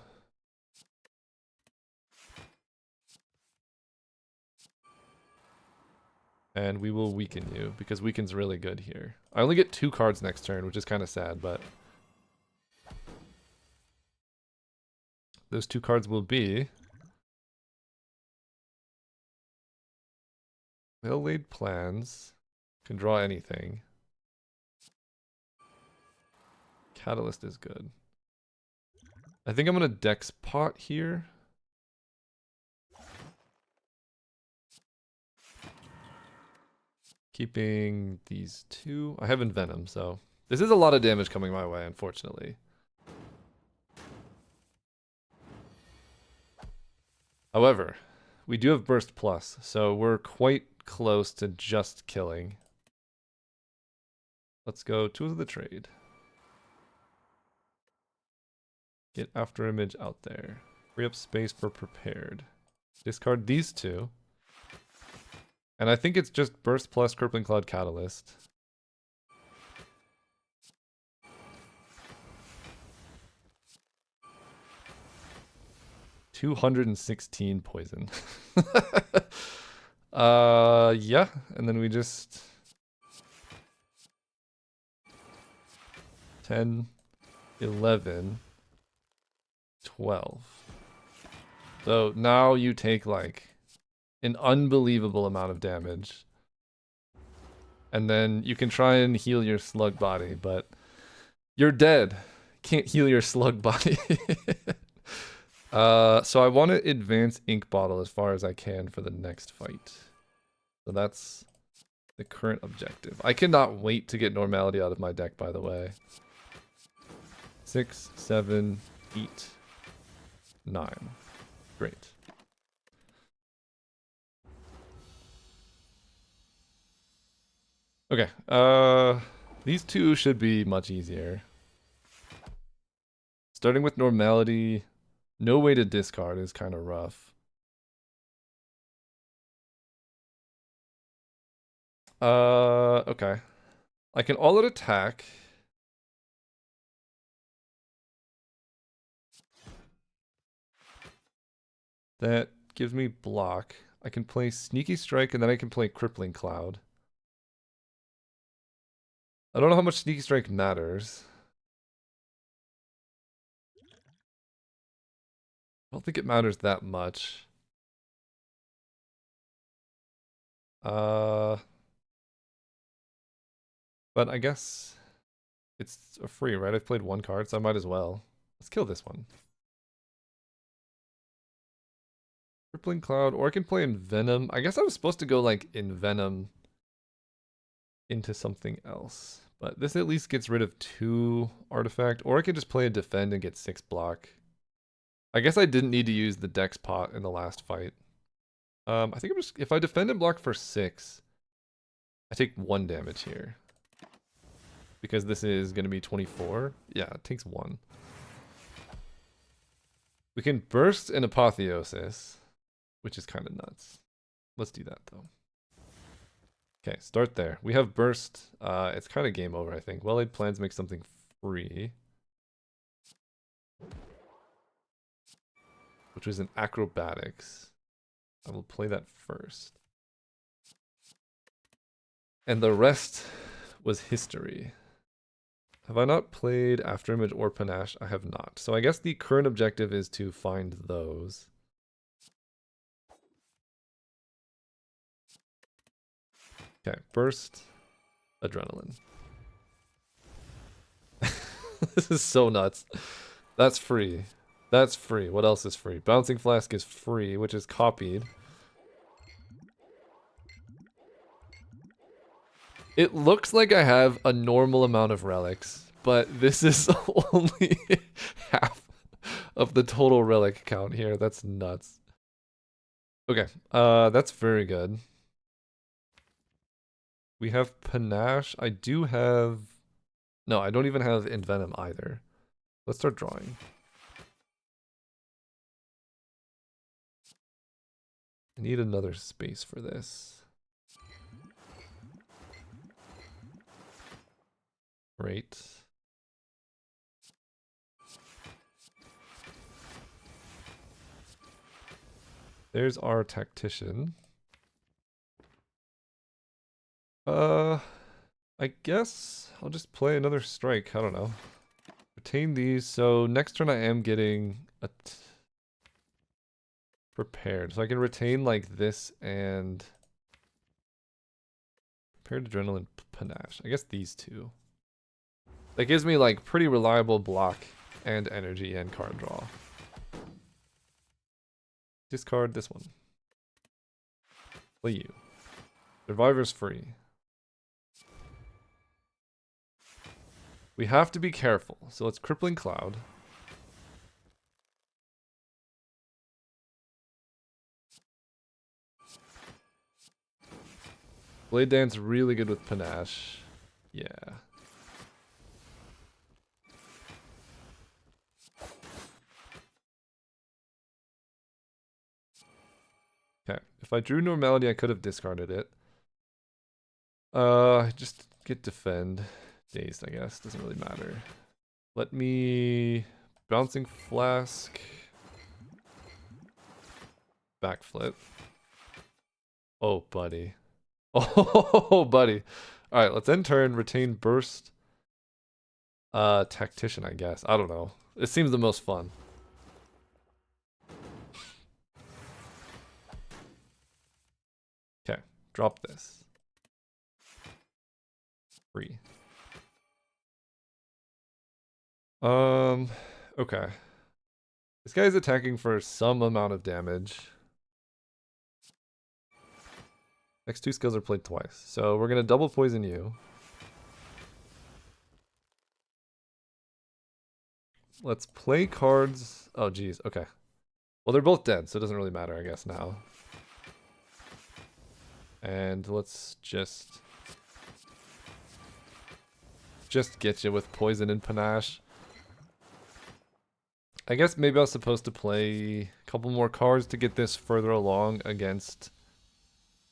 [SPEAKER 1] And we will weaken you, because weaken's really good here. I only get 2 cards next turn, which is kind of sad, but... Those 2 cards will be... Well-laid plans. Can draw anything. Catalyst is good. I think I'm going to Dex Pot here. Keeping these 2. I have Envenom, so... This is a lot of damage coming my way, unfortunately. However, we do have Burst Plus, so we're quite close to just killing. Let's go Tools of the Trade. Get After Image out there. Free up space for Prepared. Discard these two. And I think it's just Burst plus Crippling Cloud Catalyst. $216 poison. Yeah, and then we just 10, 11, 12. So now you take like an unbelievable amount of damage. And then you can try and heal your slug body, but you're dead. Can't heal your slug body. So I want to advance Ink Bottle as far as I can for the next fight. So that's the current objective. I cannot wait to get Normality out of my deck, by the way. 6, 7, 8, 9. Great. Okay, these two should be much easier. Starting with Normality, no way to discard is kind of rough. Okay. I can all-out attack. That gives me block. I can play Sneaky Strike, and then I can play Crippling Cloud. I don't know how much Sneaky Strike matters. I don't think it matters that much. But I guess it's a free, right? I've played one card, so I might as well. Let's kill this one. Crippling Cloud, or I can play Envenom. I guess I was supposed to go like Envenom into something else. But this at least gets rid of 2 artifact, or I can just play a Defend and get 6 block. I guess I didn't need to use the Dex Pot in the last fight. I think I'm just, if I defend and block for 6, I take 1 damage here. Because this is going to be 24. Yeah, it takes 1. We can burst an Apotheosis, which is kind of nuts. Let's do that though. Okay, start there. We have burst. It's kind of game over, I think. Well-laid plans make something free. Which was an Acrobatics. I will play that first. And the rest was history. Have I not played Afterimage or Panache? I have not. So I guess the current objective is to find those. Okay, burst, adrenaline. This is so nuts. That's free. That's free. What else is free? Bouncing Flask is free, which is copied. It looks like I have a normal amount of relics, but this is only half of the total relic count here. That's nuts. Okay, that's very good. We have Panache. I do have... No, I don't even have Envenom either. Let's start drawing. I need another space for this. Great. There's our Tactician. I guess I'll just play another strike. I don't know. Retain these. So next turn I am getting a prepared. So I can retain like this and prepared adrenaline panache. I guess these two. That gives me like pretty reliable block and energy and card draw. Discard this one. Play you. Survivor's free. We have to be careful. So it's Crippling Cloud. Blade Dance really good with Panache. Yeah. Okay. If I drew Normality, I could have discarded it. Just get Defend. Dazed, I guess. Doesn't really matter. Let me... Bouncing Flask. Backflip. Oh, buddy. Oh, buddy. Alright, let's end turn, retain Burst. Tactician, I guess. I don't know. It seems the most fun. Okay, drop this. Free. Okay. This guy's attacking for some amount of damage. Next two skills are played twice. So we're gonna double poison you. Let's play cards. Oh, geez. Okay. Well, they're both dead, so it doesn't really matter, I guess, now. And let's just get you with poison and panache. I guess maybe I was supposed to play a couple more cards to get this further along against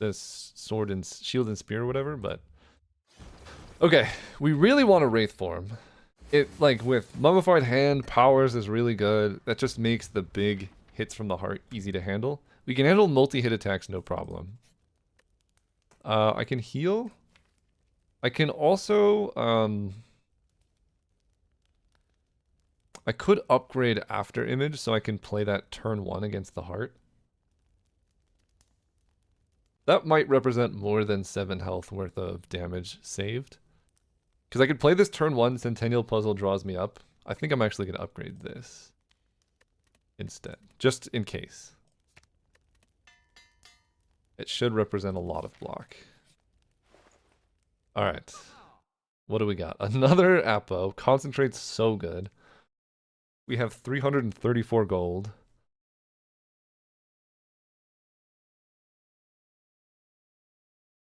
[SPEAKER 1] this sword and shield and spear or whatever, but okay, we really want a wraith form. It, like, with mummified hand, powers is really good. That just makes the big hits from the heart easy to handle. We can handle multi-hit attacks, no problem. I can heal. I can also, I could upgrade after image so I can play that turn 1 against the heart. That might represent more than 7 health worth of damage saved. Because I could play this turn 1, Centennial Puzzle draws me up. I think I'm actually going to upgrade this instead, just in case. It should represent a lot of block. Alright. What do we got? Another Apo. Concentrate's so good. We have 334 gold.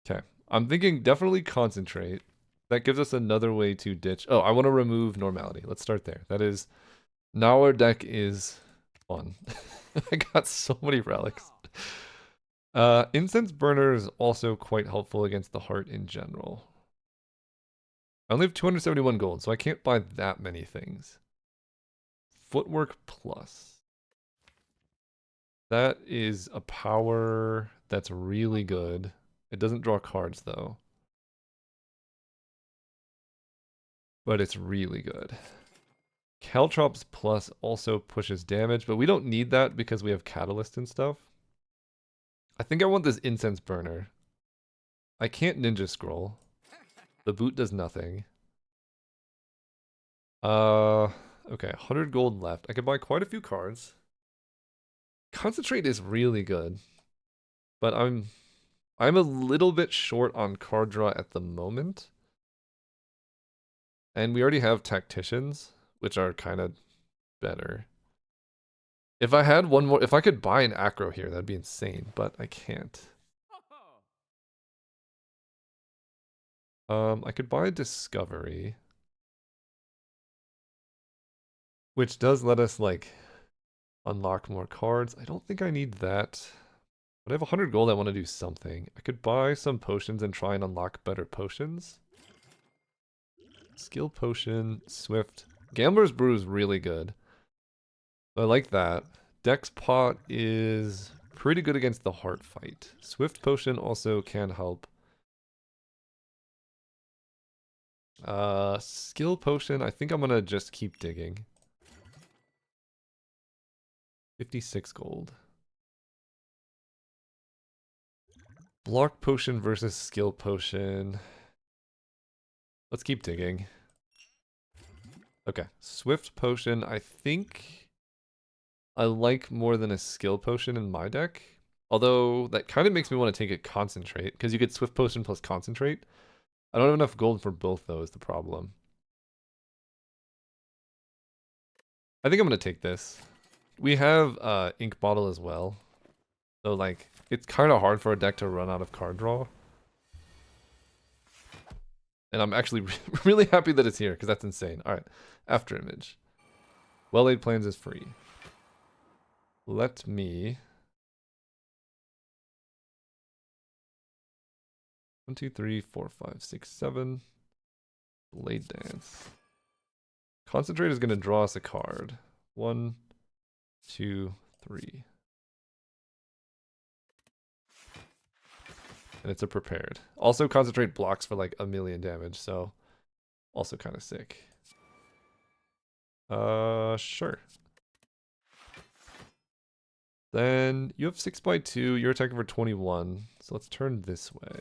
[SPEAKER 1] Okay. I'm thinking definitely Concentrate. That gives us another way to ditch. Oh, I want to remove Normality. Let's start there. That is... Now our deck is fun. I got so many relics. Incense Burner is also quite helpful against the heart in general. I only have 271 gold, so I can't buy that many things. Footwork Plus. That is a power that's really good. It doesn't draw cards, though. But it's really good. Caltrops Plus also pushes damage, but we don't need that because we have Catalyst and stuff. I think I want this Incense Burner. I can't Ninja Scroll. The boot does nothing. Okay, 100 gold left. I could buy quite a few cards. Concentrate is really good. But I'm a little bit short on card draw at the moment. And we already have Tacticians, which are kind of better. If I had one more, if I could buy an Acro here, that'd be insane, but I can't. I could buy a Discovery, which does let us, like, unlock more cards. I don't think I need that. But I have 100 gold, I want to do something. I could buy some potions and try and unlock better potions. Skill Potion, Swift. Gambler's Brew is really good. I like that. Dex Pot is pretty good against the heart fight. Swift Potion also can help. Skill Potion, I think I'm gonna just keep digging. 56 gold. Block Potion versus Skill Potion. Let's keep digging. Okay, Swift Potion, I think I like more than a Skill Potion in my deck. Although, that kind of makes me want to take a Concentrate, because you get Swift Potion plus Concentrate. I don't have enough gold for both, though, is the problem. I think I'm going to take this. We have Ink Bottle as well. So, like, it's kind of hard for a deck to run out of card draw. And I'm actually really happy that it's here, because that's insane. Alright, after image. Well-laid plans is free. Let me... 1, 2, 3, 4, 5, 6, 7. Blade Dance. Concentrate is going to draw us a card. 1, 2, 3. And it's a prepared. Also, Concentrate blocks for like 1,000,000 damage, so also kind of sick. Sure. Then you have 6x2, you're attacking for 21, so let's turn this way.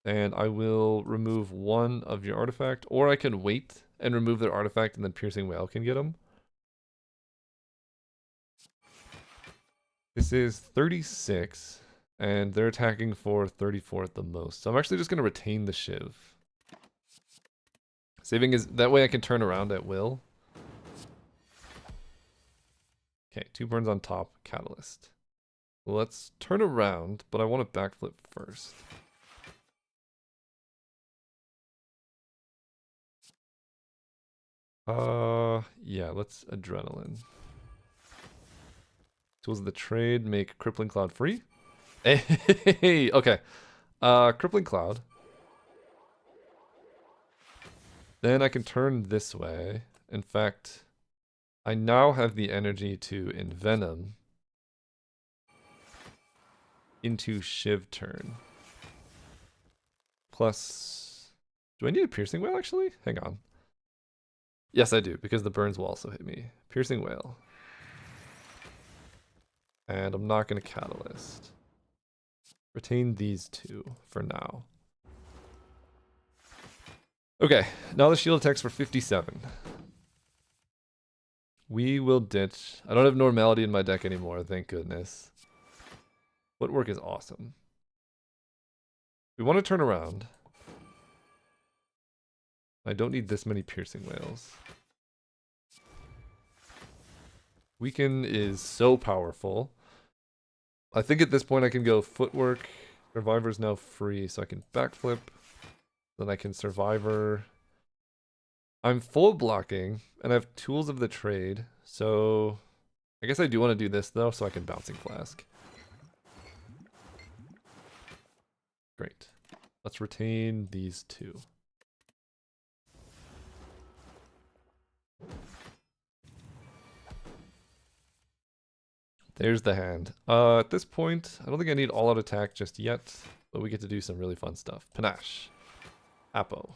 [SPEAKER 1] And I will remove one of your artifact, or I can wait and remove their artifact and then Piercing Whale can get them. This is 36, and they're attacking for 34 at the most. So I'm actually just going to retain the Shiv. Saving is, that way I can turn around at will. Okay, 2 burns on top, Catalyst. Let's turn around, but I want to backflip first. Yeah, let's Adrenaline. Tools of the trade make Crippling Cloud free. Hey, okay. Crippling Cloud. Then I can turn this way. In fact, I now have the energy to Envenom into Shiv turn. Plus, do I need a Piercing Whale actually? Hang on. Yes, I do, because the burns will also hit me. Piercing Whale. And I'm not going to Catalyst. Retain these 2 for now. Okay, now the shield attacks for 57. We will ditch. I don't have Normality in my deck anymore, thank goodness. Footwork is awesome. We want to turn around. I don't need this many Piercing Whales. Weaken is so powerful. I think at this point I can go Footwork. Survivor's now free, so I can backflip. Then I can Survivor. I'm full blocking, and I have Tools of the Trade, so I guess I do want to do this though, so I can Bouncing Flask. Great. Let's retain these 2. There's the hand. At this point, I don't think I need all-out attack just yet, but we get to do some really fun stuff. Panache. Apo.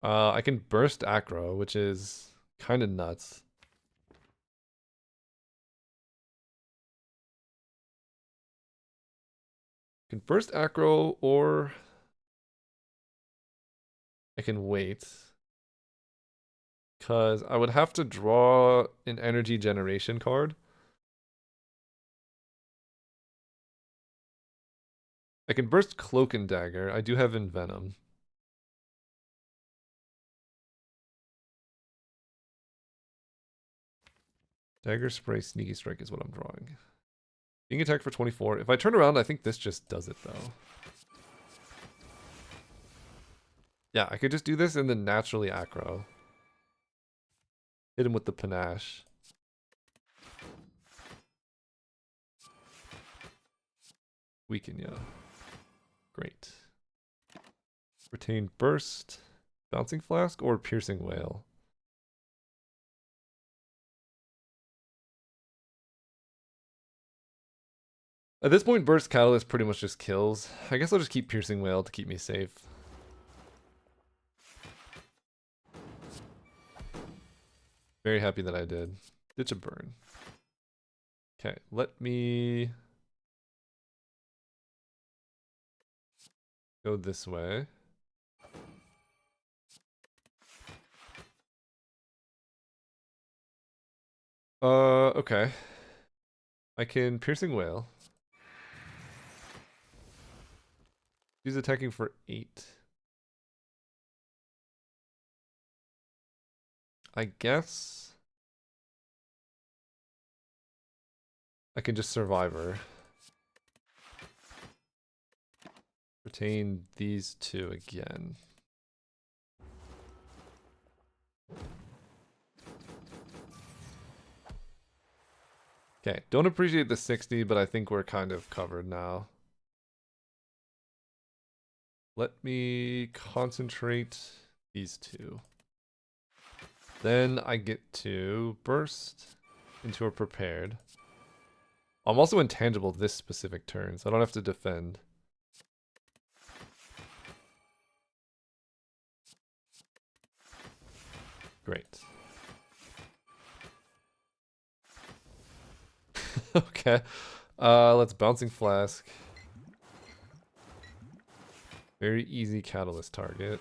[SPEAKER 1] I can burst Acro, which is kind of nuts. I can burst Acro, or I can wait. Because I would have to draw an energy generation card. I can burst Cloak and Dagger. I do have Envenom. Dagger, Spray, Sneaky Strike is what I'm drawing. Being attacked for 24. If I turn around, I think this just does it though. Yeah, I could just do this and then naturally Acro. Hit him with the Panache. Weaken, yeah. Great. Retain Burst. Bouncing Flask or Piercing Whale? At this point, Burst Catalyst pretty much just kills. I guess I'll just keep Piercing Whale to keep me safe. Very happy that I did. Ditch a burn. Okay, let me go this way. Okay. I can Piercing Whale. He's attacking for 8. I guess I can just Survivor. Retain these two again. Okay, don't appreciate the 60, but I think we're kind of covered now. Let me concentrate these two. Then I get to burst into a prepared. I'm also intangible this specific turn, so I don't have to defend. Great. Okay. Let's Bouncing Flask. Very easy catalyst target.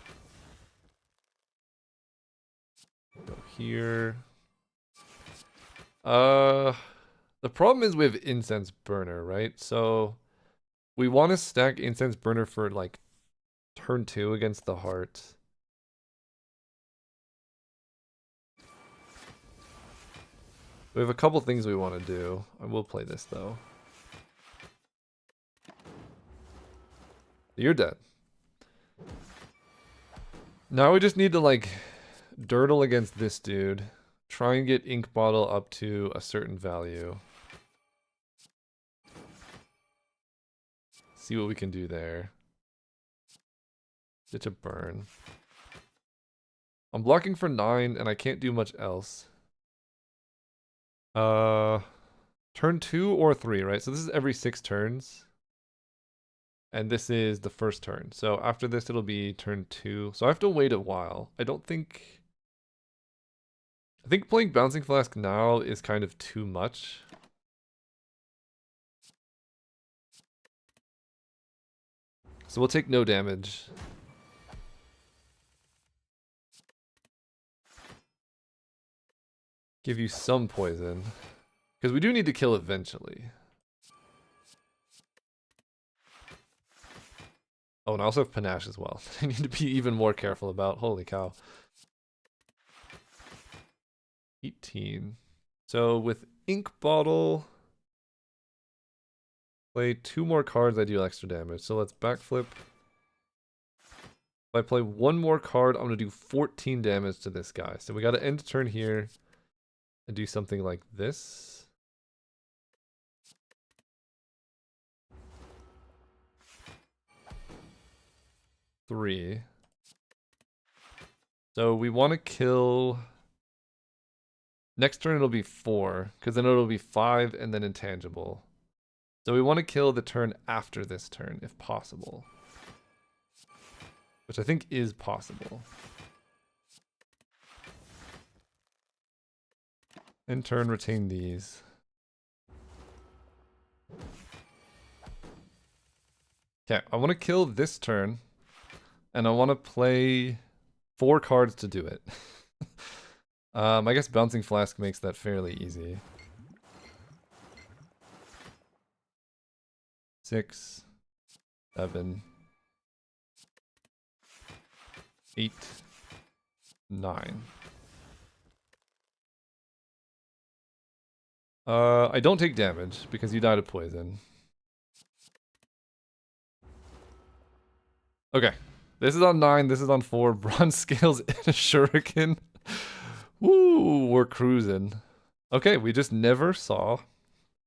[SPEAKER 1] Go here. The problem is we have Incense Burner, right? So we want to stack Incense Burner for like turn 2 against the heart. We have a couple things we want to do. I will play this though. You're dead. Now we just need to like dirtle against this dude. Try and get Ink Bottle up to a certain value. See what we can do there. Ditch a burn. I'm blocking for 9 and I can't do much else. Turn 2 or 3, right? So this is every 6 turns. And this is the first turn. So after this, it'll be turn 2. So I have to wait a while. I think playing Bouncing Flask now is kind of too much. So we'll take no damage. Give you some poison. Because we do need to kill eventually. Oh, and I also have Panache as well. I need to be even more careful about. Holy cow. 18. So with Ink Bottle, play 2 more cards, I deal extra damage. So let's backflip. If I play 1 more card, I'm going to do 14 damage to this guy. So we got to end the turn here and do something like this. Three. So we want to kill. Next turn it'll be 4, because then it'll be 5 and then intangible. So we want to kill the turn after this turn, if possible. Which I think is possible. End turn, retain these. Okay, I want to kill this turn. And I want to play 4 cards to do it. I guess Bouncing Flask makes that fairly easy. 6, 7, 8, 9. I don't take damage because you died of poison. Okay. This is on 9, this is on 4. Bronze scales and a shuriken. Woo, we're cruising. Okay, we just never saw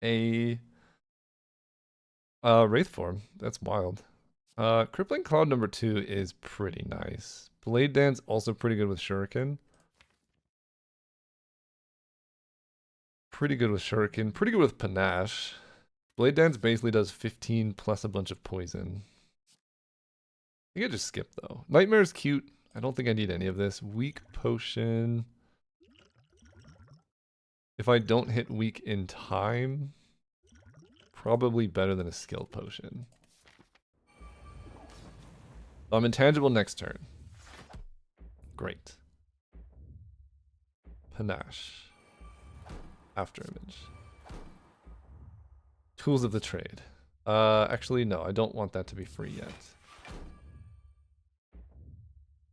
[SPEAKER 1] a Wraith form. That's wild. Crippling Cloud number 2 is pretty nice. Blade Dance also pretty good with shuriken. Pretty good with shuriken. Pretty good with panache. Blade Dance basically does 15 plus a bunch of poison. I think I just skip though. Nightmare's cute. I don't think I need any of this. Weak potion. If I don't hit weak in time, probably better than a skill potion. I'm intangible next turn. Great. Panache. After image. Tools of the trade. Actually, no, I don't want that to be free yet.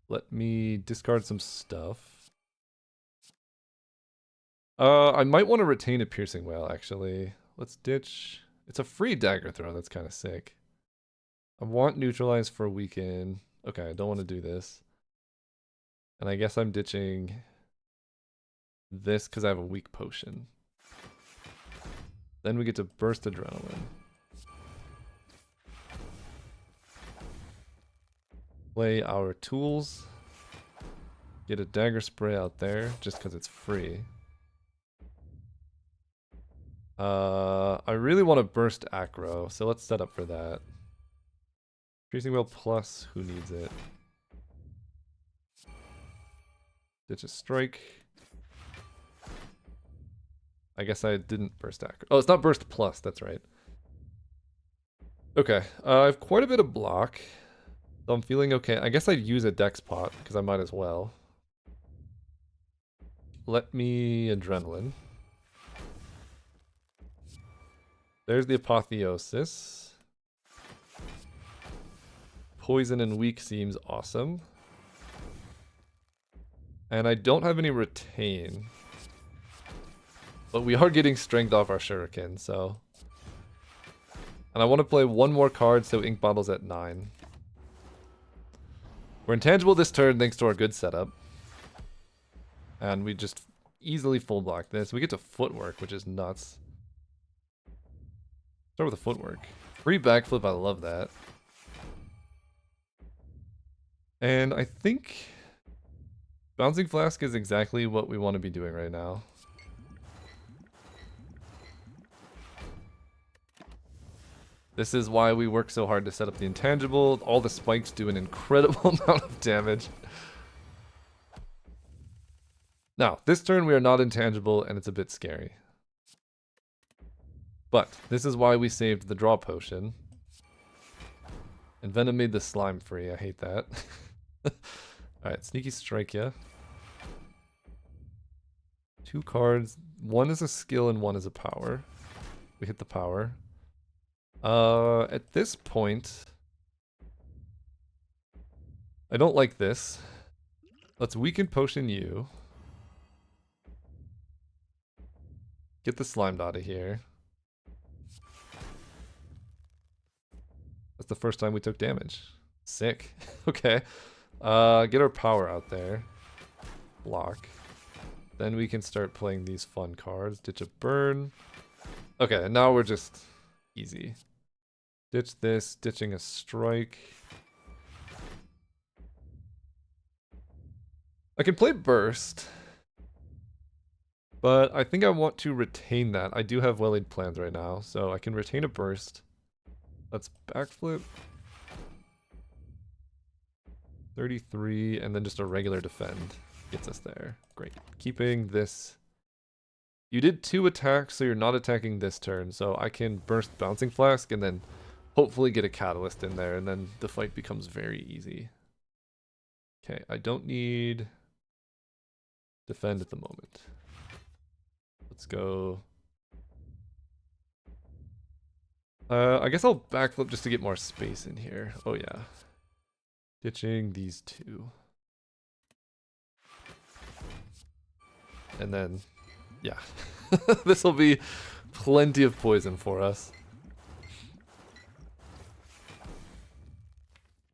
[SPEAKER 1] Let me discard some stuff. I might want to retain a piercing wail, actually. Let's ditch. It's a free dagger throw. That's kind of sick. I want neutralize for weaken. Okay, I don't want to do this. And I guess I'm ditching this because I have a weak potion. Then we get to burst adrenaline. Play our tools. Get a dagger spray out there just because it's free. I really want to burst acro, so let's set up for that. Piercing Whale plus, who needs it? Ditch a strike. I guess I didn't burst acro. Oh, it's not burst plus, that's right. Okay, I have quite a bit of block. So I'm feeling okay. I guess I'd use a dex pot, because I might as well. Let me adrenaline. There's the apotheosis. Poison and weak seems awesome. And I don't have any retain. But we are getting strength off our shuriken, so... And I want to play one more card, so ink bottle's at 9. We're intangible this turn thanks to our good setup. And we just easily full block this. We get to footwork, which is nuts. Start with the footwork. Free backflip, I love that. And I think Bouncing Flask is exactly what we want to be doing right now. This is why we work so hard to set up the intangible. All the spikes do an incredible amount of damage. Now, this turn we are not intangible and it's a bit scary. But this is why we saved the draw potion. And Venom made the slime free. I hate that. Alright, Sneaky Strike ya. 2 cards. One is a skill and one is a power. We hit the power. At this point, I don't like this. Let's weaken potion you. Get the slimed out of here. That's the first time we took damage. Sick. Okay. Get our power out there. Block. Then we can start playing these fun cards. Ditch a burn. Okay, now we're just easy. Ditch this, ditching a strike. I can play burst. But I think I want to retain that. I do have well-laid plans right now, so I can retain a burst. Let's backflip. 33, and then just a regular defend gets us there. Great. Keeping this. You did 2 attacks, so you're not attacking this turn, so I can burst Bouncing Flask and then hopefully get a catalyst in there, and then the fight becomes very easy. Okay, I don't need defend at the moment. Let's go. I guess I'll backflip just to get more space in here. Oh yeah. Ditching these 2. And then, yeah. This will be plenty of poison for us.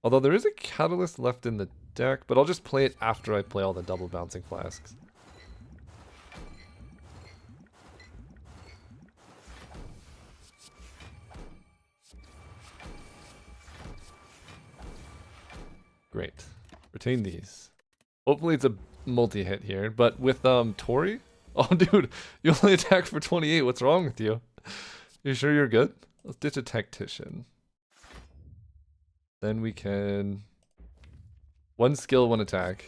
[SPEAKER 1] Although there is a catalyst left in the deck, but I'll just play it after I play all the double Bouncing Flasks. Great. Retain these. Hopefully it's a multi-hit here, but with Tori? Oh dude, you only attack for 28. What's wrong with you? You sure you're good? Let's ditch a tactician. Then we can 1 skill, 1 attack.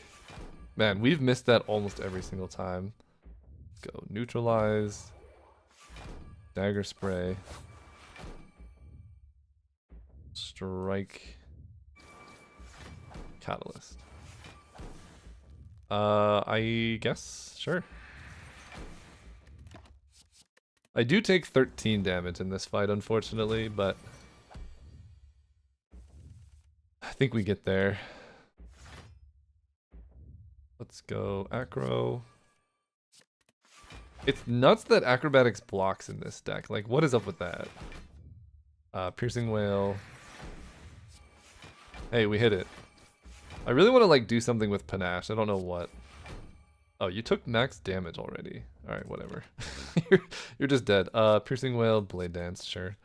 [SPEAKER 1] Man, we've missed that almost every single time. Let's go neutralize. Dagger spray. Strike. Catalyst. I guess, sure. I do take 13 damage in this fight, unfortunately, but I think we get there. Let's go acro. It's nuts that acrobatics blocks in this deck. Like, what is up with that? Piercing Whale. Hey, we hit it. I really want to like do something with panache. I don't know what. Oh, you took max damage already. All right, whatever. you're just dead. Piercing Wail, Blade Dance, sure.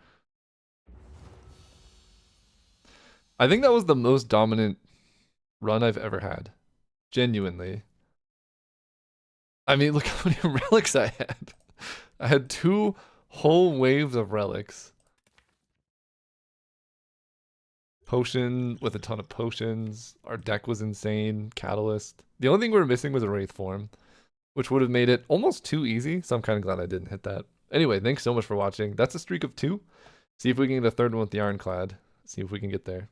[SPEAKER 1] I think that was the most dominant run I've ever had. Genuinely. I mean, look how many relics I had. I had 2 whole waves of relics. Potion with a ton of potions. Our deck was insane. Catalyst. The only thing we were missing was a Wraith form, which would have made it almost too easy. So I'm kind of glad I didn't hit that. Anyway, thanks so much for watching. That's a streak of 2. See if we can get a third one with the Ironclad. See if we can get there.